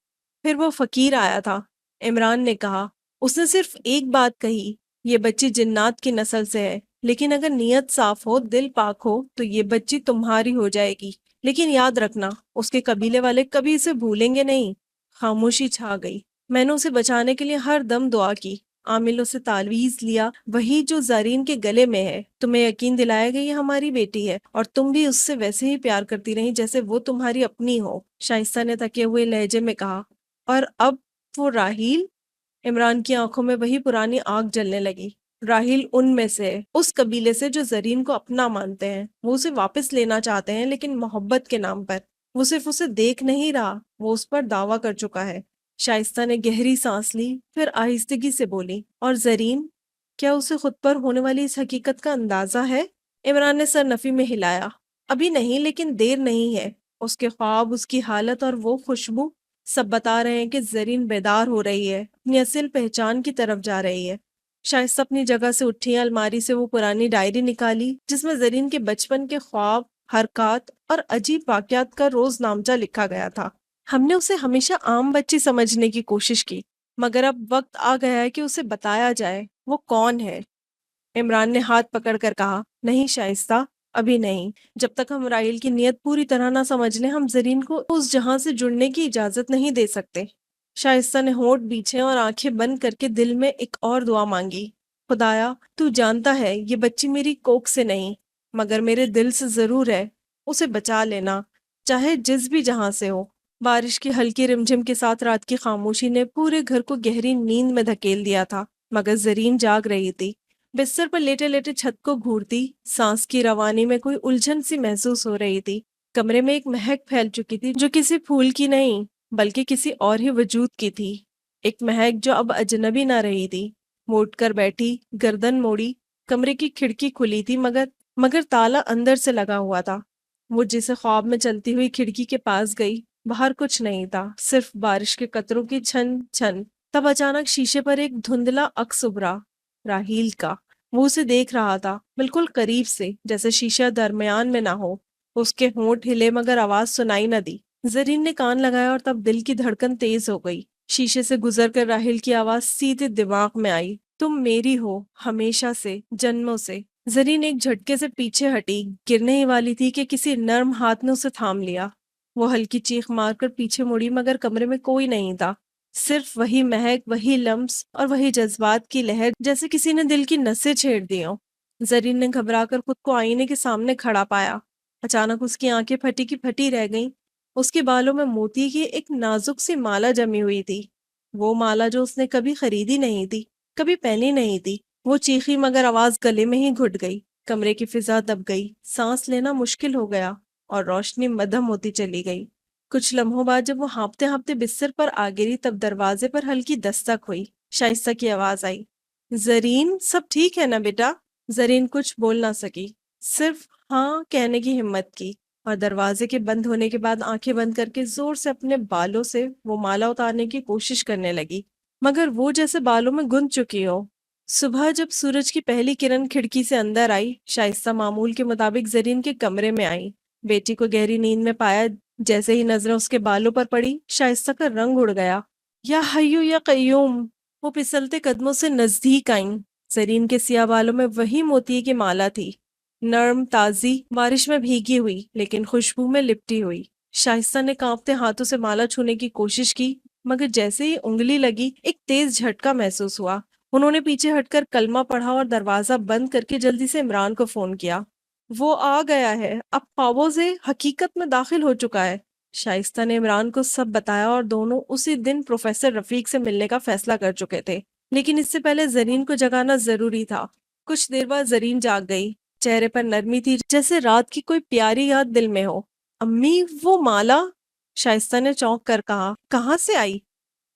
پھر وہ فقیر آیا تھا، عمران نے کہا۔ اس نے صرف ایک بات کہی، یہ بچی جنات کی نسل سے ہے، لیکن اگر نیت صاف ہو، دل پاک ہو تو یہ بچی تمہاری ہو جائے گی، لیکن یاد رکھنا اس کے قبیلے والے کبھی اسے بھولیں گے نہیں۔ خاموشی چھا گئی۔ میں نے اسے بچانے کے لیے ہر دم دعا کی۔ عامل اسے تعویذ لیا، وہی جو زرین کے گلے میں ہے، تمہیں یقین دلایا گیا یہ ہماری بیٹی ہے، اور تم بھی اس سے ویسے ہی پیار کرتی رہی جیسے وہ تمہاری اپنی ہو، شائستہ نے تکے ہوئے لہجے میں کہا۔ اور اب وہ راحیل؟ عمران کی آنکھوں میں وہی پرانی آگ جلنے لگی۔ راحیل ان میں سے ہے، اس قبیلے سے جو زرین کو اپنا مانتے ہیں۔ وہ اسے واپس لینا چاہتے ہیں، لیکن محبت کے نام پر۔ وہ صرف اسے دیکھ نہیں رہا، وہ اس پر دعویٰ کر چکا ہے۔ شائستہ نے گہری سانس لی، پھر آہستگی سے بولی، اور زرین، کیا اسے خود پر ہونے والی اس حقیقت کا اندازہ ہے؟ عمران نے سر نفی میں ہلایا۔ ابھی نہیں، لیکن دیر نہیں ہے۔ اس کے خواب، اس کی حالت اور وہ خوشبو سب بتا رہے ہیں کہ زرین بیدار ہو رہی ہے، اپنی اصل پہچان کی طرف جا رہی ہے۔ شائستہ اپنی جگہ سے اٹھی، الماری سے وہ پرانی ڈائری نکالی جس میں زرین کے بچپن کے خواب، حرکات اور عجیب واقعات کا روز نامچہ لکھا گیا تھا۔ ہم نے اسے ہمیشہ عام بچی سمجھنے کی کوشش کی، مگر اب وقت آ گیا ہے کہ اسے بتایا جائے وہ کون ہے۔ عمران نے ہاتھ پکڑ کر کہا، نہیں شائستہ، ابھی نہیں۔ جب تک ہم راحیل کی نیت پوری طرح نہ سمجھ لیں، ہم زرین کو اس جہاں سے جڑنے کی اجازت نہیں دے سکتے۔ شائستہ نے ہونٹ بیچھے اور آنکھیں بند کر کے دل میں ایک اور دعا مانگی۔ خدایا، تو جانتا ہے یہ بچی میری کوکھ سے نہیں، مگر میرے دل سے ضرور ہے، اسے بچا لینا، چاہے جس بھی جہاں سے ہو۔ بارش کی ہلکی رمجھم کے ساتھ رات کی خاموشی نے پورے گھر کو گہری نیند میں دھکیل دیا تھا، مگر زرین جاگ رہی تھی۔ بستر پر لیٹے لیٹے چھت کو گھورتی، سانس کی روانی میں کوئی الجھن سی محسوس ہو رہی تھی۔ کمرے میں ایک مہک پھیل چکی تھی جو کسی پھول کی نہیں بلکہ کسی اور ہی وجود کی تھی، ایک مہک جو اب اجنبی نہ رہی تھی۔ وہ اٹھ کر بیٹھی، گردن موڑی، کمرے کی کھڑکی کھلی تھی مگر تالا اندر سے لگا ہوا تھا۔ وہ جسے خواب میں چلتی ہوئی کھڑکی کے پاس گئی، باہر کچھ نہیں تھا، صرف بارش کے قطروں کی چھن چھن۔ تب اچانک شیشے پر ایک دھندلا عکس ابھرا، راحیل کا۔ وہ اسے دیکھ رہا تھا، بالکل قریب سے، جیسے شیشہ درمیان میں نہ ہو۔ اس کے ہونٹ ہلے مگر آواز سنائی نہ دی۔ زرین نے کان لگایا اور تب دل کی دھڑکن تیز ہو گئی۔ شیشے سے گزر کر راحیل کی آواز سیدھے دماغ میں آئی، تم میری ہو، ہمیشہ سے، جنموں سے۔ زرین ایک جھٹکے سے پیچھے ہٹی، گرنے ہی والی تھی کہ کسی نرم ہاتھ نے اسے تھام لیا۔ وہ ہلکی چیخ مار کر پیچھے مڑی مگر کمرے میں کوئی نہیں تھا، صرف وہی مہک، وہی لمس اور وہی جذبات کی لہر، جیسے کسی نے دل کی نسیں چھیڑ دی ہوں۔ زرین نے گھبرا کر خود کو آئینے کے سامنے کھڑا پایا۔ اچانک اس کی آنکھیں پھٹی کی پھٹی رہ گئیں۔ اس کے بالوں میں موتی کی ایک نازک سی مالا جمی ہوئی تھی، وہ مالا جو اس نے کبھی خریدی نہیں تھی، کبھی پہنی نہیں تھی۔ وہ چیخی مگر آواز گلے میں ہی گھٹ گئی۔ کمرے کی فضا دب گئی، سانس لینا مشکل ہو گیا اور روشنی مدھم ہوتی چلی گئی۔ کچھ لمحوں بعد جب وہ ہانپتے ہانپتے بستر پر آ گری، تب دروازے پر ہلکی دستک ہوئی۔ شائستہ کی آواز آئی، زرین، سب ٹھیک ہے نا بیٹا؟ زرین کچھ بول نہ سکی، صرف ہاں کہنے کی ہمت کی، اور دروازے کے بند ہونے کے بعد آنکھیں بند کر کے زور سے اپنے بالوں سے وہ مالا اتارنے کی کوشش کرنے لگی۔ مگر وہ جیسے بالوں میں گند چکی ہو۔ صبح جب سورج کی پہلی کرن کھڑکی سے اندر آئی، شائستہ معمول کے مطابق زرین کے کمرے میں آئی۔ بیٹی کو گہری نیند میں پایا، جیسے ہی نظریں اس کے بالوں پر پڑی، شائستہ کا رنگ اڑ گیا۔ یا حیو یا قیوم! وہ پھسلتے قدموں سے نزدیک آئیں۔ زرین کے سیاہ بالوں میں وہی موتی کی مالا تھی، نرم، تازی، بارش میں بھیگی ہوئی لیکن خوشبو میں لپٹی ہوئی۔ شائستہ نے کانپتے ہاتھوں سے مالا چھونے کی کوشش کی، مگر جیسے ہی انگلی لگی ایک تیز جھٹکا محسوس ہوا۔ انہوں نے پیچھے ہٹ کر کلمہ پڑھا اور دروازہ بند کر کے جلدی سے عمران کو فون کیا۔ وہ آ گیا ہے، اب خوابوں سے حقیقت میں داخل ہو چکا ہے۔ شائستہ نے عمران کو سب بتایا اور دونوں اسی دن پروفیسر رفیق سے ملنے کا فیصلہ کر چکے تھے، لیکن اس سے پہلے زرین کو جگانا ضروری تھا۔ کچھ دیر بعد زرین جاگ گئی، چہرے پر نرمی تھی جیسے رات کی کوئی پیاری یاد دل میں ہو۔ امی، وہ مالا! شائستہ نے چونک کر کہا، کہاں سے آئی؟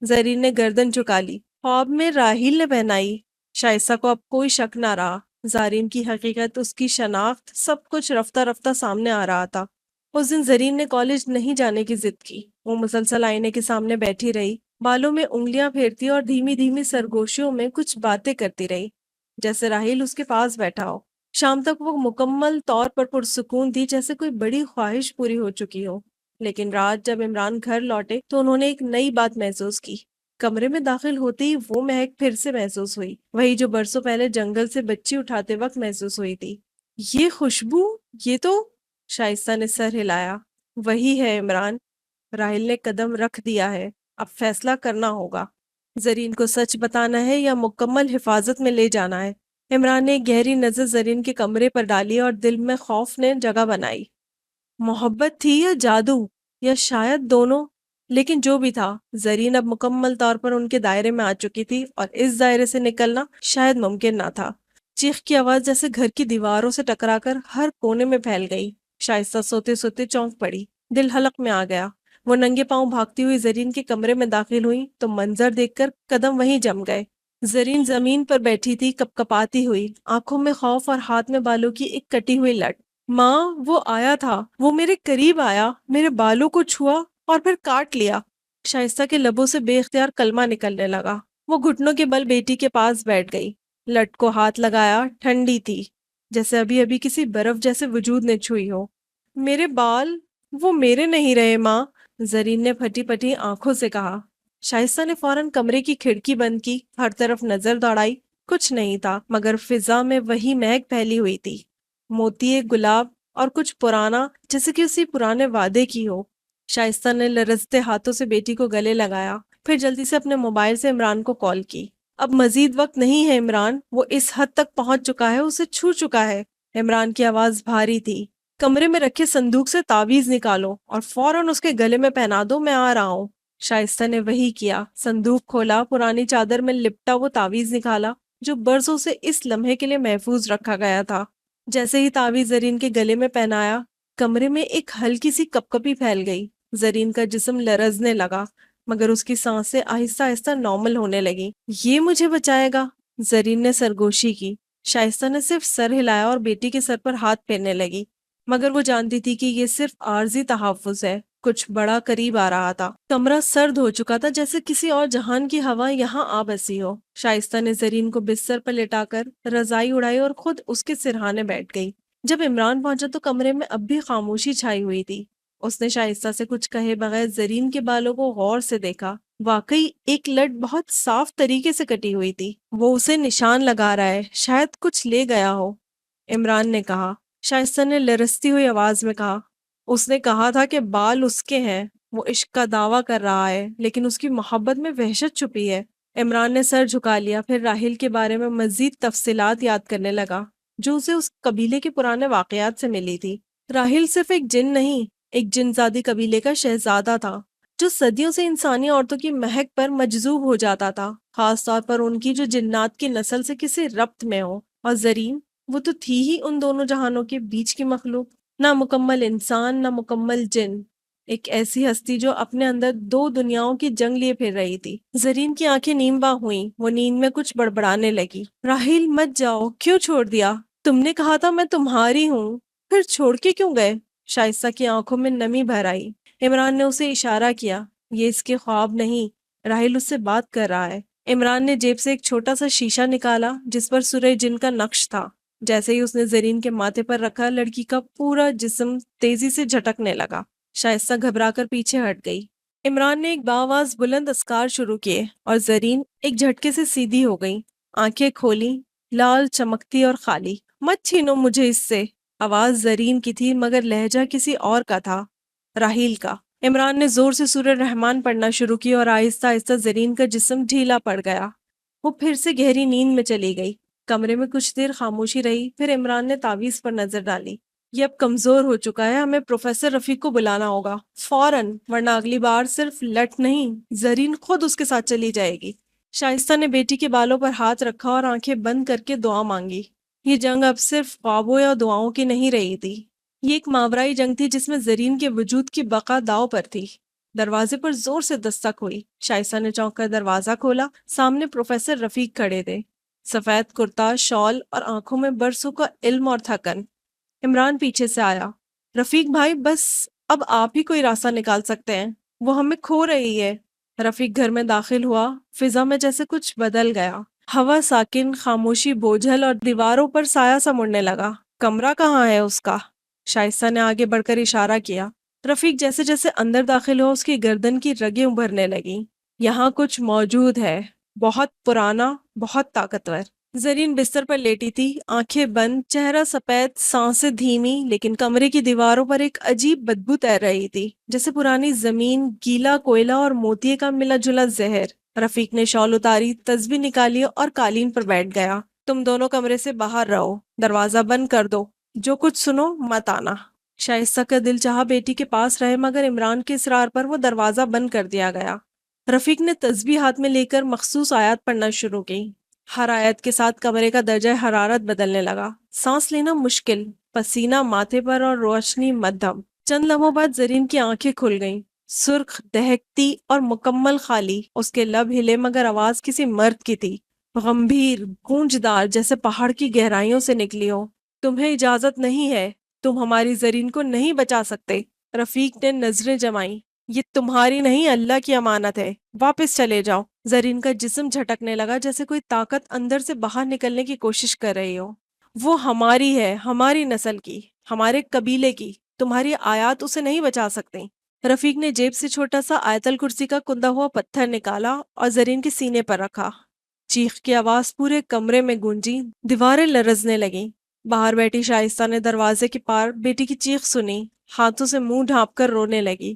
زرین نے گردن جھکا لی، خواب میں راحیل نے پہنائی۔ شائستہ کو اب کوئی شک نہ رہا، زرین کی حقیقت، اس کی شناخت، سب کچھ رفتہ رفتہ سامنے آ رہا تھا۔ اس دن زرین نے کالج نہیں جانے کی ضد کی۔ وہ مسلسل آئینے کے سامنے بیٹھی رہی، بالوں میں انگلیاں پھیرتی اور دھیمی دھیمی سرگوشیوں میں کچھ باتیں کرتی رہی، جیسے راحیل اس کے پاس بیٹھا ہو۔ شام تک وہ مکمل طور پر پرسکون تھی، جیسے کوئی بڑی خواہش پوری ہو چکی ہو۔ لیکن رات جب عمران گھر لوٹے تو انہوں نے ایک نئی بات محسوس کی۔ کمرے میں داخل ہوتے ہی وہ مہک پھر سے محسوس ہوئی، وہی جو برسوں پہلے جنگل سے بچی اٹھاتے وقت محسوس ہوئی تھی۔ یہ خوشبو، یہ تو… شائستہ نے سر ہلایا۔ وہی ہے عمران، راحیل نے قدم رکھ دیا ہے، اب فیصلہ کرنا ہوگا۔ زرین کو سچ بتانا ہے یا مکمل حفاظت میں لے جانا ہے؟ عمران نے ایک گہری نظر زرین کے کمرے پر ڈالی اور دل میں خوف نے جگہ بنائی۔ محبت تھی یا جادو، یا شاید دونوں؟ لیکن جو بھی تھا، زرین اب مکمل طور پر ان کے دائرے میں آ چکی تھی اور اس دائرے سے نکلنا شاید ممکن نہ تھا۔ چیخ کی آواز جیسے گھر کی دیواروں سے ٹکرا کر ہر کونے میں پھیل گئی۔ شائستہ سوتے سوتے چونک پڑی، دل حلق میں آ گیا۔ وہ ننگے پاؤں بھاگتی ہوئی زرین کے کمرے میں داخل ہوئی تو منظر دیکھ کر قدم وہیں جم گئے۔ زرین زمین پر بیٹھی تھی، کپ کپاتی ہوئی، آنکھوں میں خوف اور ہاتھ میں بالوں کی ایک کٹی ہوئی لٹ۔ ماں، وہ آیا تھا، وہ میرے قریب آیا، میرے بالوں کو چھوا اور پھر کاٹ لیا۔ شائستہ کے لبوں سے بے اختیار کلمہ نکلنے لگا۔ وہ گھٹنوں کے بل بیٹی کے پاس بیٹھ گئی، لٹ کو ہاتھ لگایا، ٹھنڈی تھی، جیسے ابھی ابھی کسی برف جیسے وجود نے چھوئی ہو۔ میرے بال، وہ میرے نہیں رہے ماں، زرین نے پھٹی پٹی آنکھوں سے کہا۔ شائستہ نے فوراً کمرے کی کھڑکی بند کی، ہر طرف نظر دوڑائی، کچھ نہیں تھا، مگر فضا میں وہی مہک پھیلی ہوئی تھی، موتی، گلاب اور کچھ پرانا، جیسے کہ اسی پرانے وعدے کی ہو۔ شائستہ نے لرزتے ہاتھوں سے بیٹی کو گلے لگایا، پھر جلدی سے اپنے موبائل سے عمران کو کال کی۔ اب مزید وقت نہیں ہے عمران، وہ اس حد تک پہنچ چکا ہے، اسے چھو چکا ہے۔ عمران کی آواز بھاری تھی۔ کمرے میں رکھے صندوق سے تعویذ نکالو اور فوراً اس کے گلے میں پہنا دو، میں آ رہا ہوں۔ شائستہ نے وہی کیا، صندوق کھولا، پرانی چادر میں لپٹا وہ تعویذ نکالا جو برسوں سے اس لمحے کے لیے محفوظ رکھا گیا تھا۔ جیسے ہی تعویذ زرین کے گلے میں پہنایا، کمرے میں ایک ہلکی سی کپ کپی پھیل گئی۔ زرین کا جسم لرزنے لگا، مگر اس کی سانسیں آہستہ آہستہ نارمل ہونے لگی۔ یہ مجھے بچائے گا، زرین نے سرگوشی کی۔ شائستہ نے صرف سر ہلایا اور بیٹی کے سر پر ہاتھ پھیرنے لگی، مگر وہ جانتی تھی کہ یہ صرف عارضی تحفظ ہے، کچھ بڑا قریب آ رہا تھا۔ کمرہ سرد ہو چکا تھا، جیسے کسی اور جہان کی ہوا یہاں آ بسی ہو۔ شائستہ نے زرین کو بستر پر لٹا کر رضائی اڑائی اور خود اس کے سرہانے بیٹھ گئی۔ جب عمران پہنچا تو کمرے میں اب بھی خاموشی چھائی ہوئی تھی۔ اس نے شائستہ سے کچھ کہے بغیر زرین کے بالوں کو غور سے دیکھا۔ واقعی ایک لٹ بہت صاف طریقے سے کٹی ہوئی تھی۔ وہ اسے نشان لگا رہا ہے، شاید کچھ لے گیا ہو، عمران نے کہا۔ شائستہ نے لرزتی ہوئی آواز میں کہا، اس نے کہا تھا کہ بال اس کے ہیں۔ وہ عشق کا دعویٰ کر رہا ہے، لیکن اس کی محبت میں وحشت چھپی ہے۔ عمران نے سر جھکا لیا، پھر راحیل کے بارے میں مزید تفصیلات یاد کرنے لگا جو اسے اس قبیلے کے پرانے واقعات سے ملی تھی۔ راحیل صرف ایک جن نہیں، ایک جن زادی قبیلے کا شہزادہ تھا جو صدیوں سے انسانی عورتوں کی مہک پر مجذوب ہو جاتا تھا، خاص طور پر ان کی جو جنات کی نسل سے کسی ربط میں ہو۔ اور زرین، وہ تو تھی ہی ان دونوں جہانوں کے بیچ کی مخلوق، نہ مکمل انسان نہ مکمل جن، ایک ایسی ہستی جو اپنے اندر دو دنیاؤں کی جنگ لیے پھر رہی تھی۔ زرین کی آنکھیں نیم باں ہوئیں، وہ نیند میں کچھ بڑبڑانے لگی۔ راحیل، مت جاؤ، کیوں چھوڑ دیا؟ تم نے کہا تھا میں تمہاری ہوں، پھر چھوڑ کے کیوں گئے؟ شائستہ کی آنکھوں میں نمی بھر آئی۔ عمران نے اسے اشارہ کیا، یہ اس کے خواب نہیں، راحیل اس سے بات کر رہا ہے۔ عمران نے جیب سے ایک چھوٹا سا شیشہ نکالا جس پر سورہ جن کا نقش تھا۔ جیسے ہی اس نے زرین کے ماتھے پر رکھا، لڑکی کا پورا جسم تیزی سے جھٹکنے لگا۔ شائستہ گھبرا کر پیچھے ہٹ گئی۔ عمران نے ایک باآواز بلند اذکار شروع کیے اور زرین ایک جھٹکے سے سیدھی ہو گئی، آنکھیں کھولی، لال چمکتی اور خالی۔ مت چھینو مجھے اس سے۔ آواز زرین کی تھی مگر لہجہ کسی اور کا تھا، راحیل کا۔ عمران نے زور سے سورہ رحمان پڑھنا شروع کی اور آہستہ آہستہ زرین کا جسم ڈھیلا پڑ گیا۔ وہ پھر سے گہری نیند میں چلی گئی۔ کمرے میں کچھ دیر خاموشی رہی، پھر عمران نے تعویذ پر نظر ڈالی۔ یہ اب کمزور ہو چکا ہے، ہمیں پروفیسر رفیق کو بلانا ہوگا فوراً، ورنہ اگلی بار صرف لٹ نہیں، زرین خود اس کے ساتھ چلی جائے گی۔ شائستہ نے بیٹی کے بالوں پر ہاتھ رکھا اور آنکھیں بند کر کے دعا مانگی۔ یہ جنگ اب صرف خوابوں یا دعاؤں کی نہیں رہی تھی، یہ ایک ماورائی جنگ تھی جس میں زرین کے وجود کی بقا داؤ پر تھی۔ دروازے پر زور سے دستک ہوئی۔ شائستہ نے چونک کر دروازہ کھولا۔ سامنے پروفیسر رفیق کھڑے تھے، سفید کرتا، شال اور آنکھوں میں برسوں کا علم اور تھکن۔ عمران پیچھے سے آیا۔ رفیق بھائی، بس اب آپ ہی کوئی راستہ نکال سکتے ہیں، وہ ہمیں کھو رہی ہے۔ رفیق گھر میں داخل ہوا۔ فضا میں جیسے کچھ بدل گیا، ہوا ساکن، خاموشی بوجھل اور دیواروں پر سایہ سا مڑنے لگا۔ کمرہ کہاں ہے اس کا؟ شائستہ نے آگے بڑھ کر اشارہ کیا۔ رفیق جیسے جیسے اندر داخل ہوا، اس کی گردن کی رگیں ابھرنے لگیں۔ یہاں کچھ موجود ہے، بہت پرانا، بہت طاقتور۔ زرین بستر پر لیٹی تھی، آنکھیں بند، چہرہ سفید، سانسیں دھیمی، لیکن کمرے کی دیواروں پر ایک عجیب بدبو تیر رہی تھی، جیسے پرانی زمین، گیلا کوئلہ اور موتیے کا ملا جلا زہر۔ رفیق نے شال اتاری، تسبیح نکالی اور قالین پر بیٹھ گیا۔ تم دونوں کمرے سے باہر رہو، دروازہ بند کر دو، جو کچھ سنو مت آنا۔ شائستہ کا دل چاہا بیٹی کے پاس رہے، مگر عمران کے اصرار پر وہ دروازہ بند کر دیا گیا۔ رفیق نے تسبیح ہاتھ میں لے کر مخصوص آیات پڑھنا شروع کی۔ ہر آیت کے ساتھ کمرے کا درجہ حرارت بدلنے لگا، سانس لینا مشکل، پسینہ ماتھے پر اور روشنی مدھم۔ چند لمحوں بعد زرین کی آنکھیں کھل گئیں، سرخ، دہکتی اور مکمل خالی۔ اس کے لب ہلے مگر آواز کسی مرد کی تھی، گمبھیر، گونجدار، جیسے پہاڑ کی گہرائیوں سے نکلی ہو۔ تمہیں اجازت نہیں ہے، تم ہماری زرین کو نہیں بچا سکتے۔ رفیق نے نظریں جمائیں۔ یہ تمہاری نہیں، اللہ کی امانت ہے، واپس چلے جاؤ۔ زرین کا جسم جھٹکنے لگا، جیسے کوئی طاقت اندر سے باہر نکلنے کی کوشش کر رہی ہو۔ وہ ہماری ہے، ہماری نسل کی، ہمارے قبیلے کی، تمہاری آیات اسے نہیں بچا سکتے۔ رفیق نے جیب سے چھوٹا سا آیت الکرسی کا کندا ہوا پتھر نکالا اور زرین کے سینے پر رکھا۔ چیخ کی آواز پورے کمرے میں گونجی، دیواریں لرزنے لگیں۔ باہر بیٹھی شائستہ نے دروازے کے پار بیٹی کی چیخ سنی، ہاتھوں سے منہ ڈھانپ کر رونے لگی۔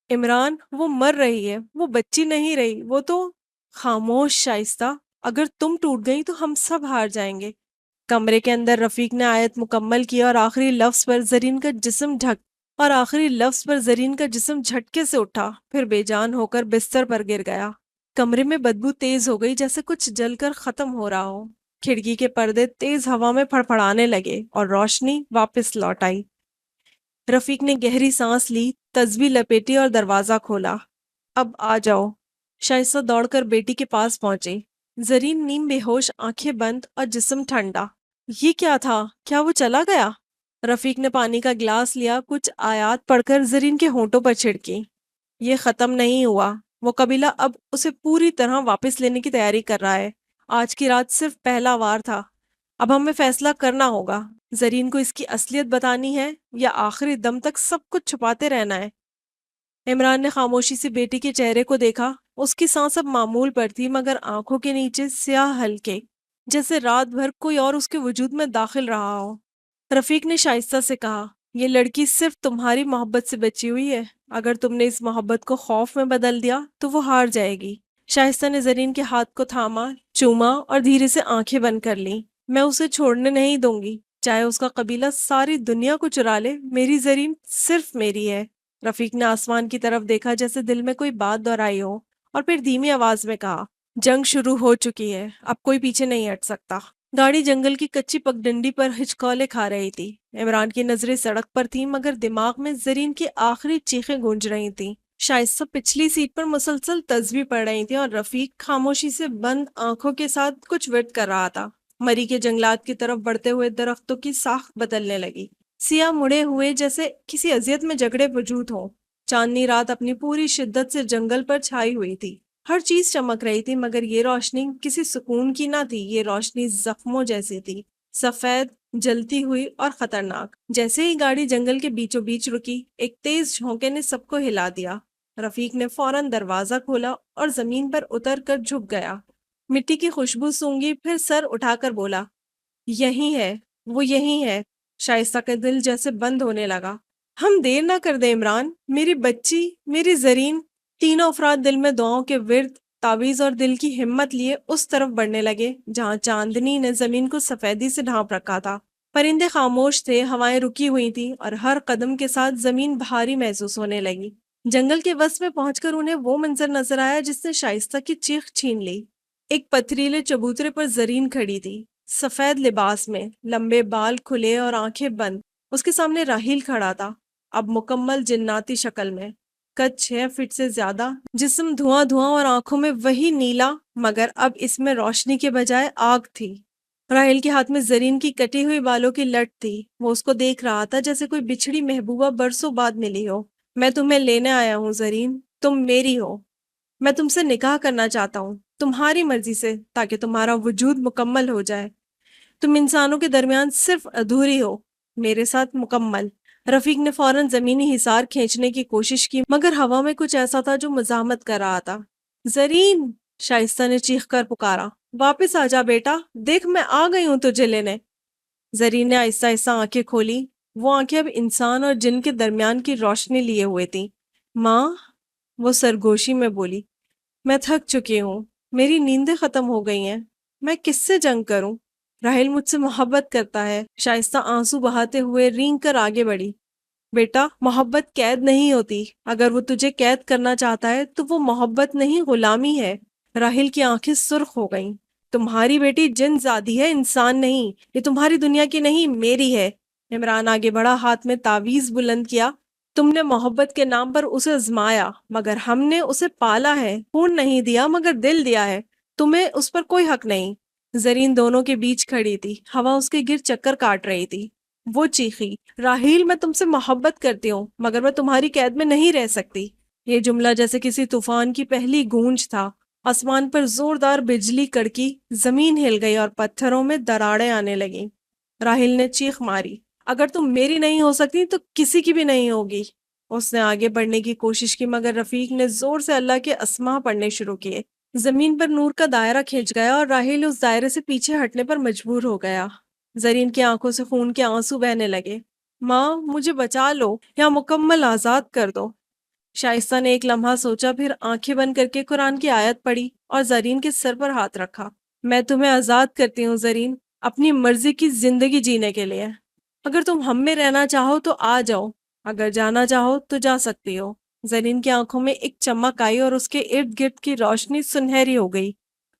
عمران، وہ مر رہی ہے، وہ بچی نہیں رہی، وہ تو… خاموش شائستہ، اگر تم ٹوٹ گئی تو ہم سب ہار جائیں گے۔ کمرے کے اندر رفیق نے آیت مکمل کی اور آخری لفظ پر زرین کا جسم جھٹکے سے اٹھا، پھر بے جان ہو کر بستر پر گر گیا۔ کمرے میں بدبو تیز ہو گئی، جیسے کچھ جل کر ختم ہو رہا ہو۔ کھڑکی کے پردے تیز ہوا میں پھڑپھڑانے لگے اور روشنی واپس لوٹ آئی۔ رفیق نے گہری سانس لی، تسبیح لپیٹی اور دروازہ کھولا۔ اب آ جاؤ۔ شائستہ دوڑ کر بیٹی کے پاس پہنچی۔ زرین نیم بے ہوش، آنکھیں بند اور جسم ٹھنڈا۔ یہ کیا تھا؟ کیا وہ چلا گیا؟ رفیق نے پانی کا گلاس لیا، کچھ آیات پڑھ کر زرین کے ہونٹوں پر چھڑکی۔ یہ ختم نہیں ہوا، وہ قبیلہ اب اسے پوری طرح واپس لینے کی تیاری کر رہا ہے۔ آج کی رات صرف پہلا وار تھا، اب ہمیں فیصلہ کرنا ہوگا، زرین کو اس کی اصلیت بتانی ہے یا آخری دم تک سب کچھ چھپاتے رہنا ہے۔ عمران نے خاموشی سے بیٹی کے چہرے کو دیکھا، اس کی سانس اب معمول پر تھی، مگر آنکھوں کے نیچے سیاہ حلقے، جیسے رات بھر کوئی اور اس کے وجود میں داخل رہا ہو۔ رفیق نے شائستہ سے کہا، یہ لڑکی صرف تمہاری محبت سے بچی ہوئی ہے، اگر تم نے اس محبت کو خوف میں بدل دیا تو وہ ہار جائے گی۔ شائستہ نے زرین کے ہاتھ کو تھاما، چوما اور دھیرے سے آنکھیں بند کر لیں۔ میں اسے چھوڑنے نہیں دوں گی، چاہے اس کا قبیلہ ساری دنیا کو چرا لے، میری زرین صرف میری ہے۔ رفیق نے آسمان کی طرف دیکھا، جیسے دل میں کوئی بات دہرائی ہو، اور پھر دھیمی آواز میں کہا، جنگ شروع ہو چکی ہے، اب کوئی پیچھے نہیں ہٹ سکتا۔ گاڑی جنگل کی کچی پگڈنڈی پر ہچکولے کھا رہی تھی۔ عمران کی نظریں سڑک پر تھیں، مگر دماغ میں زرین کی آخری چیخیں گونج رہی تھیں۔ شائستہ پچھلی سیٹ پر مسلسل تسبیح پڑھ رہی تھی اور رفیق خاموشی سے بند آنکھوں کے ساتھ کچھ ورد کر رہا تھا۔ مری کے جنگلات کی طرف بڑھتے ہوئے درختوں کی ساخت بدلنے لگی، سیاہ مڑے ہوئے جیسے کسی اذیت میں جھگڑے وجود ہوں۔ چاندنی رات اپنی پوری شدت سے جنگل پر چھائی ہوئی تھی، ہر چیز چمک رہی تھی مگر یہ روشنی کسی سکون کی نہ تھی، یہ روشنی زخموں جیسی تھی، سفید، جلتی ہوئی اور خطرناک۔ جیسے ہی گاڑی جنگل کے بیچوں بیچ رکی، ایک تیز جھونکے نے سب کو ہلا دیا۔ رفیق نے فوراً دروازہ کھولا اور زمین پر اتر کر جھک گیا، مٹی کی خوشبو سونگھی، پھر سر اٹھا کر بولا، یہی ہے، وہ یہی ہے۔ شائستہ کا دل جیسے بند ہونے لگا۔ ہم دیر نہ کر دیں عمران، میری بچی، میری زرین۔ تینوں افراد دل میں دعاؤں کے ورد، تعویذ اور دل کی ہمت لیے اس طرف بڑھنے لگے جہاں چاندنی نے زمین کو سفیدی سے ڈھانپ رکھا تھا۔ پرندے خاموش تھے، ہوائیں رکی ہوئی تھیں اور ہر قدم کے ساتھ زمین بھاری محسوس ہونے لگی۔ جنگل کے وسط میں پہنچ کر انہیں وہ منظر نظر آیا جس نے شائستہ کی چیخ چھین لی۔ ایک پتھریلے چبوترے پر زرین کھڑی تھی، سفید لباس میں، لمبے بال کھلے اور آنکھیں بند۔ اس کے سامنے راحیل کھڑا تھا، اب مکمل جناتی شکل میں، قد 6 فٹ سے زیادہ، جسم دھواں دھواں اور آنکھوں میں وہی نیلا، مگر اب اس میں روشنی کے بجائے آگ تھی۔ راحیل کے ہاتھ میں زرین کی کٹی ہوئی بالوں کی لٹ تھی، وہ اس کو دیکھ رہا تھا جیسے کوئی بچھڑی محبوبہ برسوں بعد ملی ہو۔ میں تمہیں لینے آیا ہوں زرین، تم میری ہو، میں تم سے نکاح کرنا چاہتا ہوں، تمہاری مرضی سے، تاکہ تمہارا وجود مکمل ہو جائے۔ تم انسانوں کے درمیان صرف ادھوری ہو، میرے ساتھ مکمل۔ رفیق نے فوراً زمینی حصار کھینچنے کی کوشش کی مگر ہوا میں کچھ ایسا تھا جو مزاحمت کر رہا تھا۔ زرین، شائستہ نے چیخ کر پکارا، واپس آ جا بیٹا، دیکھ میں آ گئی ہوں تجھے لینے۔ زرین نے آہستہ آہستہ آنکھیں کھولی، وہ آنکھیں اب انسان اور جن کے درمیان کی روشنی لیے ہوئے تھیں۔ ماں، وہ سرگوشی میں بولی، میں تھک چکی ہوں، میری نیندیں ختم ہو گئی ہیں، میں کس سے جنگ کروں؟ راحیل مجھ سے محبت کرتا ہے۔ شائستہ آنسو بہاتے ہوئے رینگ کر آگے بڑھی۔ بیٹا، محبت قید نہیں ہوتی، اگر وہ تجھے قید کرنا چاہتا ہے تو وہ محبت نہیں، غلامی ہے۔ راحیل کی آنکھیں سرخ ہو گئیں۔ تمہاری بیٹی جن زادی ہے، انسان نہیں، یہ تمہاری دنیا کی نہیں، میری ہے۔ عمران آگے بڑھا، ہاتھ میں تعویذ بلند کیا۔ تم نے محبت کے نام پر اسے آزمایا مگر ہم نے اسے پالا ہے، خون نہیں دیا مگر دل دیا ہے، تمہیں اس پر کوئی حق نہیں۔ زرین دونوں کے بیچ کھڑی تھی، ہوا اس کے گرد چکر کاٹ رہی تھی۔ وہ چیخی، راحیل، میں تم سے محبت کرتی ہوں مگر میں تمہاری قید میں نہیں رہ سکتی۔ یہ جملہ جیسے کسی طوفان کی پہلی گونج تھا۔ آسمان پر زوردار بجلی کڑکی، زمین ہل گئی اور پتھروں میں دراڑیں آنے لگیں۔ راحیل نے چیخ ماری، اگر تم میری نہیں ہو سکتی تو کسی کی بھی نہیں ہوگی۔ اس نے آگے بڑھنے کی کوشش کی مگر رفیق نے زور سے اللہ کے اسماء پڑھنے شروع کیے۔ زمین پر نور کا دائرہ کھنچ گیا اور راحیل اس دائرے سے پیچھے ہٹنے پر مجبور ہو گیا۔ زرین کی آنکھوں سے خون کے آنسو بہنے لگے۔ ماں، مجھے بچا لو یا مکمل آزاد کر دو۔ شائستہ نے ایک لمحہ سوچا، پھر آنکھیں بند کر کے قرآن کی آیت پڑھی اور زرین کے سر پر ہاتھ رکھا۔ میں تمہیں آزاد کرتی ہوں زرین، اپنی مرضی کی زندگی جینے کے لیے۔ اگر تم ہم میں رہنا چاہو تو آ جاؤ، اگر جانا چاہو تو جا سکتی ہو۔ زرین کی آنکھوں میں ایک چمک آئی اور اس کے ارد گرد کی روشنی سنہری ہو گئی۔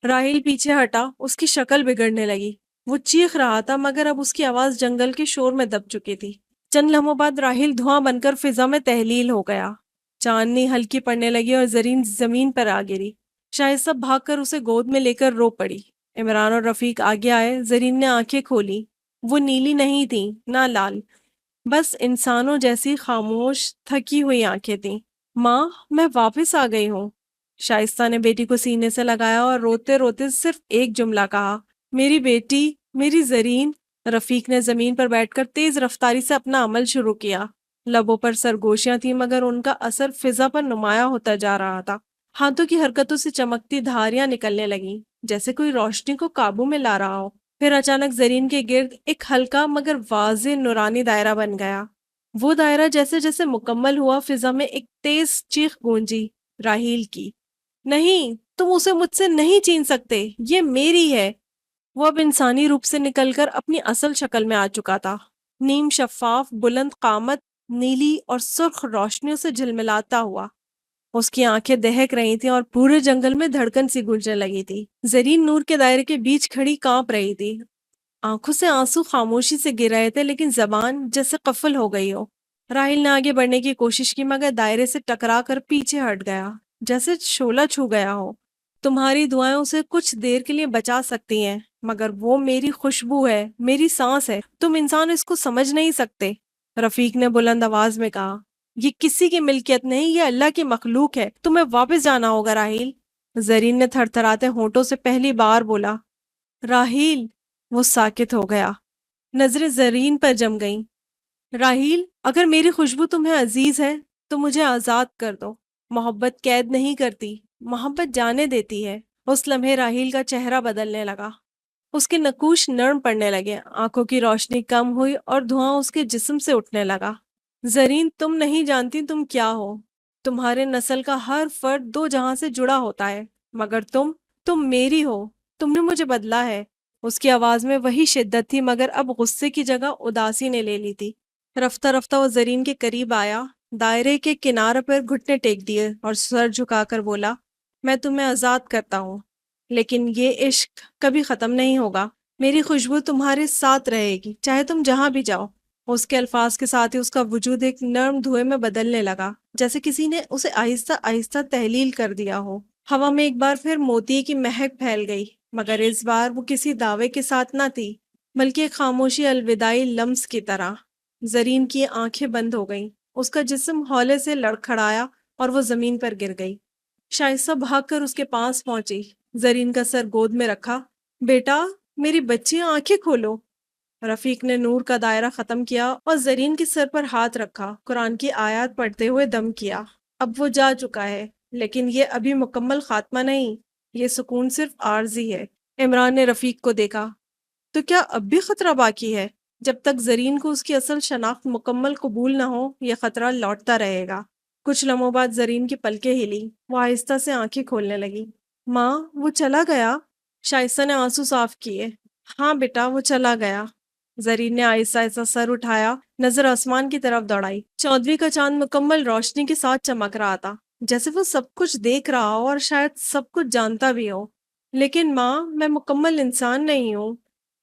راحیل پیچھے ہٹا، اس کی شکل بگڑنے لگی۔ وہ چیخ رہا تھا مگر اب اس کی آواز جنگل کے شور میں دب چکی تھی۔ چند لمحوں بعد راحیل دھواں بن کر فضا میں تحلیل ہو گیا۔ چاندنی ہلکی پڑنے لگی اور زرین زمین پر آ گری۔ شائستہ بھاگ کر اسے گود میں لے کر رو پڑی۔ عمران اور رفیق آگے آئے۔ زرین نے آنکھیں کھولی، وہ نیلی نہیں تھیں نہ لال، بس انسانوں جیسی خاموش تھکی ہوئی آنکھیں تھیں۔ ماں، میں واپس آ گئی ہوں۔ شائستہ نے بیٹی کو سینے سے لگایا اور روتے روتے صرف ایک جملہ کہا، میری بیٹی، میری زرین۔ رفیق نے زمین پر بیٹھ کر تیز رفتاری سے اپنا عمل شروع کیا۔ لبوں پر سرگوشیاں تھیں مگر ان کا اثر فضا پر نمایاں ہوتا جا رہا تھا۔ ہاتھوں کی حرکتوں سے چمکتی دھاریاں نکلنے لگیں جیسے کوئی روشنی کو قابو میں لا رہا ہو۔ پھر اچانک زرین کے گرد ایک ہلکا مگر واضح نورانی دائرہ بن گیا۔ وہ دائرہ جیسے جیسے مکمل ہوا، فضا میں ایک تیز چیخ گونجی، راحیل کی، نہیں، تم اسے مجھ سے نہیں چھین سکتے، یہ میری ہے۔ وہ اب انسانی روپ سے نکل کر اپنی اصل شکل میں آ چکا تھا، نیم شفاف، بلند قامت، نیلی اور سرخ روشنیوں سے جھلملاتا ہوا۔ اس کی آنکھیں دہک رہی تھیں اور پورے جنگل میں دھڑکن سی گونجنے لگی تھی۔ زرین نور کے دائرے کے بیچ کھڑی کانپ رہی تھی، آنکھوں سے آنسو خاموشی سے گر رہے تھے لیکن زبان جیسے قفل ہو گئی ہو۔ راحیل نے آگے بڑھنے کی کوشش کی مگر دائرے سے ٹکرا کر پیچھے ہٹ گیا، جیسے شعلہ چھو گیا ہو۔ تمہاری دعائیں اسے کچھ دیر کے لیے بچا سکتی ہیں مگر وہ میری خوشبو ہے، میری سانس ہے، تم انسان اس کو سمجھ نہیں سکتے۔ رفیق نے بلند آواز میں کہا، یہ کسی کی ملکیت نہیں، یہ اللہ کی مخلوق ہے، تمہیں واپس جانا ہوگا راحیل۔ زرین نے تھر تھراتے ہونٹوں سے پہلی بار بولا، راہیل۔ وہ ساکت ہو گیا، نظریں زرین پر جم گئیں۔ راہیل، اگر میری خوشبو تمہیں عزیز ہے تو مجھے آزاد کر دو۔ محبت قید نہیں کرتی، محبت جانے دیتی ہے۔ اس لمحے راہیل کا چہرہ بدلنے لگا، اس کے نقوش نرم پڑنے لگے، آنکھوں کی روشنی کم ہوئی اور دھواں اس کے جسم سے اٹھنے لگا۔ زرین، تم نہیں جانتی تم کیا ہو۔ تمہارے نسل کا ہر فرد دو جہاں سے جڑا ہوتا ہے، مگر تم میری ہو۔ تم نے مجھے بدلا ہے۔ اس کی آواز میں وہی شدت تھی، مگر اب غصے کی جگہ اداسی نے لے لی تھی۔ رفتہ رفتہ وہ زرین کے قریب آیا، دائرے کے کنارے پر گھٹنے ٹیک دیے اور سر جھکا کر بولا، میں تمہیں آزاد کرتا ہوں، لیکن یہ عشق کبھی ختم نہیں ہوگا۔ میری خوشبو تمہارے ساتھ رہے گی، چاہے تم جہاں بھی جاؤ۔ اس کے الفاظ کے ساتھ ہی اس کا وجود ایک نرم دھوئے میں بدلنے لگا، جیسے کسی نے اسے آہستہ آہستہ تحلیل کر دیا ہو۔ ہوا میں ایک بار پھر موتی کی مہک پھیل گئی، مگر اس بار وہ کسی دعوے کے ساتھ نہ تھی، بلکہ ایک خاموشی الوداعی لمس کی طرح۔ زرین کی آنکھیں بند ہو گئیں، اس کا جسم ہولے سے لڑکھڑایا اور وہ زمین پر گر گئی۔ شائستہ بھاگ کر اس کے پاس پہنچی، زرین کا سر گود میں رکھا۔ بیٹا، میری بچی، آنکھیں کھولو۔ رفیق نے نور کا دائرہ ختم کیا اور زرین کے سر پر ہاتھ رکھا، قرآن کی آیات پڑھتے ہوئے دم کیا۔ اب وہ جا چکا ہے، لیکن یہ ابھی مکمل خاتمہ نہیں، یہ سکون صرف عارضی ہے۔ عمران نے رفیق کو دیکھا، تو کیا اب بھی خطرہ باقی ہے؟ جب تک زرین کو اس کی اصل شناخت مکمل قبول نہ ہو، یہ خطرہ لوٹتا رہے گا۔ کچھ لمحوں بعد زرین کی پلکیں ہلی، وہ آہستہ سے آنکھیں کھولنے لگی۔ ماں، وہ چلا گیا؟ شائستہ نے آنسو صاف کیے۔ ہاں بیٹا، وہ چلا گیا۔ زرین نے آہستہ آہستہ سر اٹھایا، نظر آسمان کی طرف دوڑائی۔ 14ویں کا چاند مکمل روشنی کے ساتھ چمک رہا تھا، جیسے وہ سب کچھ دیکھ رہا ہو اور شاید سب کچھ جانتا بھی ہو۔ لیکن ماں، میں مکمل انسان نہیں ہوں۔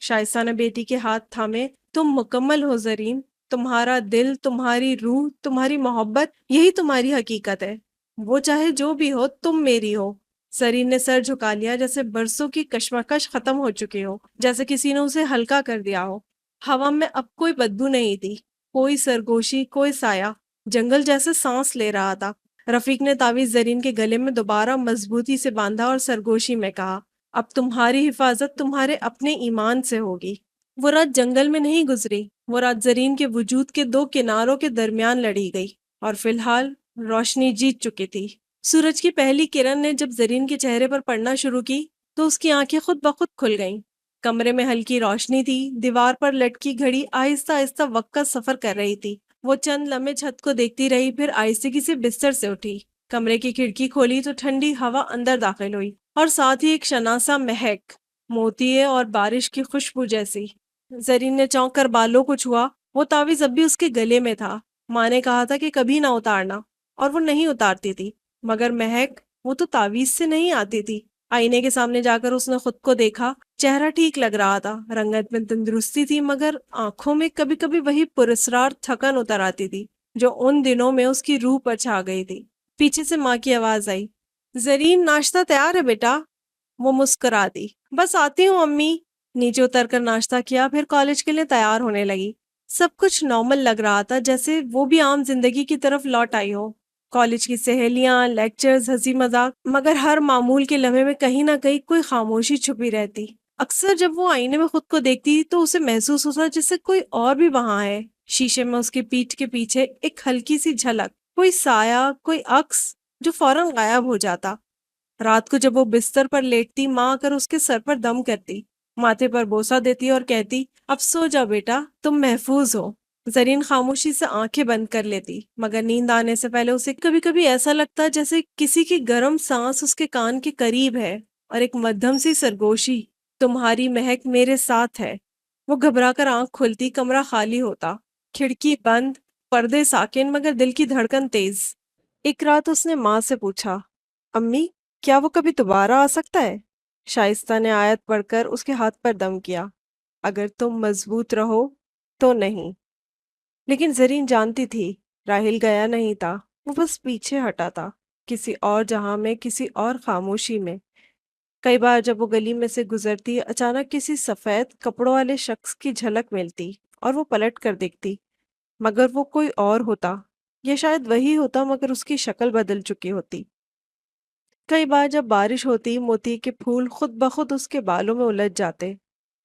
شائستہ نے بیٹی کے ہاتھ تھامے۔ تم مکمل ہو زرین، تمہارا دل، تمہاری روح، تمہاری محبت، یہی تمہاری حقیقت ہے۔ وہ چاہے جو بھی ہو، تم میری ہو۔ زرین نے سر جھکا لیا، جیسے برسوں کی کشمکش ختم ہو چکی ہو، جیسے کسی نے اسے ہلکا کر دیا ہو۔ ہوا میں اب کوئی بدبو نہیں تھی، کوئی سرگوشی، کوئی سایہ، جنگل جیسے سانس لے رہا تھا۔ رفیق نے تعویذ زرین کے گلے میں دوبارہ مضبوطی سے باندھا اور سرگوشی میں کہا، اب تمہاری حفاظت تمہارے اپنے ایمان سے ہوگی۔ وہ رات جنگل میں نہیں گزری، وہ رات زرین کے وجود کے دو کناروں کے درمیان لڑی گئی، اور فی الحال روشنی جیت چکی تھی۔ سورج کی پہلی کرن نے جب زرین کے چہرے پر پڑنا شروع کی تو اس کی آنکھیں خود بخود کھل گئیں۔ کمرے میں ہلکی روشنی تھی، دیوار پر لٹکی گھڑی آہستہ آہستہ وقت کا سفر کر رہی تھی۔ وہ چند لمحے چھت کو دیکھتی رہی، پھر آہستگی سے بستر سے اٹھی، کمرے کی کھڑکی کھولی تو ٹھنڈی ہوا اندر داخل ہوئی، اور ساتھ ہی ایک شناسا مہک، موتیے اور بارش کی خوشبو جیسی۔ زرین نے چونک کر بالوں کو چھوا، وہ تعویذ اب بھی اس کے گلے میں تھا۔ ماں نے کہا تھا کہ کبھی نہ اتارنا، اور وہ نہیں اتارتی تھی، مگر مہک، وہ تو تعویذ سے نہیں آتی تھی۔ آئینے کے سامنے جا کر اس نے خود کو دیکھا، چہرہ ٹھیک لگ رہا تھا، رنگت میں تندرستی تھی، مگر آنکھوں میں کبھی کبھی وہی پراسرار تھکن اتر آتی تھی جو ان دنوں میں اس کی روح پر چھا گئی تھی۔ پیچھے سے ماں کی آواز آئی، زرین، ناشتہ تیار ہے بیٹا۔ وہ مسکرا دی، بس آتی ہوں امی۔ نیچے اتر کر ناشتہ کیا، پھر کالج کے لیے تیار ہونے لگی۔ سب کچھ نارمل لگ رہا تھا، جیسے وہ بھی عام زندگی کی طرف لوٹ آئی ہو۔ کالج کی سہیلیاں، لیکچرز، ہنسی مذاق، مگر ہر معمول کے لمحے میں کہیں نہ کہیں کوئی خاموشی چھپی رہتی۔ اکثر جب وہ آئینے میں خود کو دیکھتی تو اسے محسوس ہوتا جیسے کوئی اور بھی وہاں ہے، شیشے میں اس کی پیٹھ کے پیچھے ایک ہلکی سی جھلک، کوئی سایہ، کوئی عکس جو فوراً غائب ہو جاتا۔ رات کو جب وہ بستر پر لیٹتی، ماں آ کر اس کے سر پر دم کرتی، ماتھے پر بوسہ دیتی اور کہتی، اب سو جا بیٹا، تم محفوظ ہو۔ زرین خاموشی سے آنکھیں بند کر لیتی، مگر نیند آنے سے پہلے اسے کبھی کبھی ایسا لگتا جیسے کسی کی گرم سانس اس کے کان کے قریب ہے، اور ایک مدھم سی سرگوشی، تمہاری مہک میرے ساتھ ہے۔ وہ گھبرا کر آنکھ کھلتی، کمرہ خالی ہوتا، کھڑکی بند، پردے ساکن، مگر دل کی دھڑکن تیز۔ ایک رات اس نے ماں سے پوچھا، امی، کیا وہ کبھی دوبارہ آ سکتا ہے؟ شائستہ نے آیت پڑھ کر اس کے ہاتھ پر دم کیا، اگر تم مضبوط رہو تو نہیں۔ لیکن زرین جانتی تھی راہیل گیا نہیں تھا، وہ بس پیچھے ہٹا تھا، کسی اور جہاں میں، کسی اور خاموشی میں۔ کئی بار جب وہ گلی میں سے گزرتی، اچانک کسی سفید کپڑوں والے شخص کی جھلک ملتی اور وہ پلٹ کر دیکھتی، مگر وہ کوئی اور ہوتا، یا شاید وہی ہوتا مگر اس کی شکل بدل چکی ہوتی۔ کئی بار جب بارش ہوتی موتی کے پھول خود بخود اس کے بالوں میں الجھ جاتے،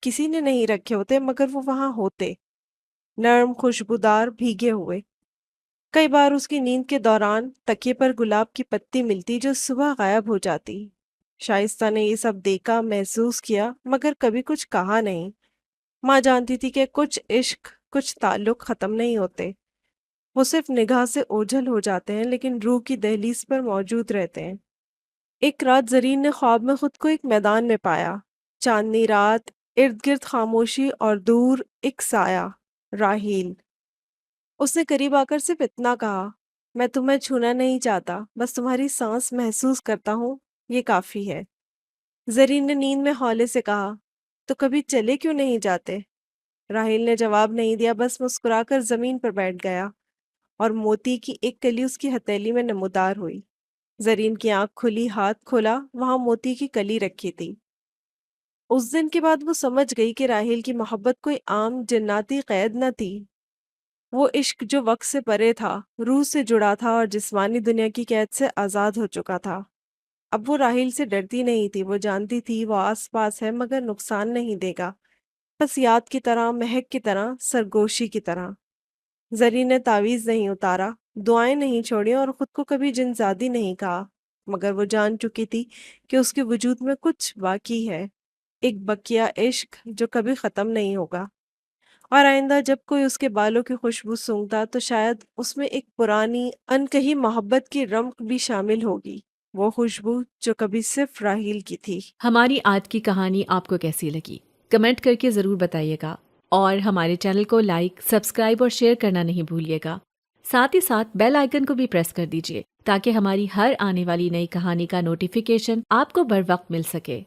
کسی نے نہیں رکھے ہوتے مگر وہ وہاں ہوتے، نرم خوشبودار بھیگے ہوئے۔ کئی بار اس کی نیند کے دوران تکیے پر گلاب کی پتی ملتی جو صبح غائب ہو جاتی۔ شائستہ نے یہ سب دیکھا، محسوس کیا، مگر کبھی کچھ کہا نہیں۔ ماں جانتی تھی کہ کچھ عشق، کچھ تعلق ختم نہیں ہوتے، وہ صرف نگاہ سے اوجھل ہو جاتے ہیں لیکن روح کی دہلیز پر موجود رہتے ہیں۔ ایک رات زرین نے خواب میں خود کو ایک میدان میں پایا، چاندنی رات، ارد گرد خاموشی اور دور ایک سایہ، راحیل۔ اس نے قریب آ کر صرف اتنا کہا، میں تمہیں چھونا نہیں چاہتا، بس تمہاری سانس محسوس کرتا ہوں، یہ کافی ہے۔ زرین نے نیند میں ہولے سے کہا، تو کبھی چلے کیوں نہیں جاتے؟ راحیل نے جواب نہیں دیا، بس مسکرا کر زمین پر بیٹھ گیا اور موتی کی ایک کلی اس کی ہتھیلی میں نمودار ہوئی۔ زرین کی آنکھ کھلی، ہاتھ کھولا، وہاں موتی کی کلی رکھی تھی۔ اس دن کے بعد وہ سمجھ گئی کہ راحیل کی محبت کوئی عام جناتی قید نہ تھی، وہ عشق جو وقت سے پرے تھا، روح سے جڑا تھا اور جسمانی دنیا کی قید سے آزاد ہو چکا تھا۔ اب وہ راحیل سے ڈرتی نہیں تھی، وہ جانتی تھی وہ آس پاس ہے مگر نقصان نہیں دے گا، بس یاد کی طرح، مہک کی طرح، سرگوشی کی طرح۔ زرین نے تعویذ نہیں اتارا، دعائیں نہیں چھوڑی اور خود کو کبھی جن زادی نہیں کہا، مگر وہ جان چکی تھی کہ اس کے وجود میں کچھ باقی ہے، ایک بقیہ عشق جو کبھی ختم نہیں ہوگا۔ اور آئندہ جب کوئی اس کے بالوں کی خوشبو سونگھتا تو شاید اس میں ایک پرانی انکہی محبت کی رمق بھی شامل ہوگی، وہ خوشبو جو کبھی صرف راحیل کی تھی۔ ہماری آج کی کہانی آپ کو کیسی لگی؟ کمنٹ کر کے ضرور بتائیے گا، اور ہمارے چینل کو لائک، سبسکرائب اور شیئر کرنا نہیں بھولیے گا۔ ساتھ ہی ساتھ بیل آئیکن کو بھی پریس کر دیجیے تاکہ ہماری ہر آنے والی نئی کہانی کا نوٹیفیکیشن آپ کو بر وقت مل سکے۔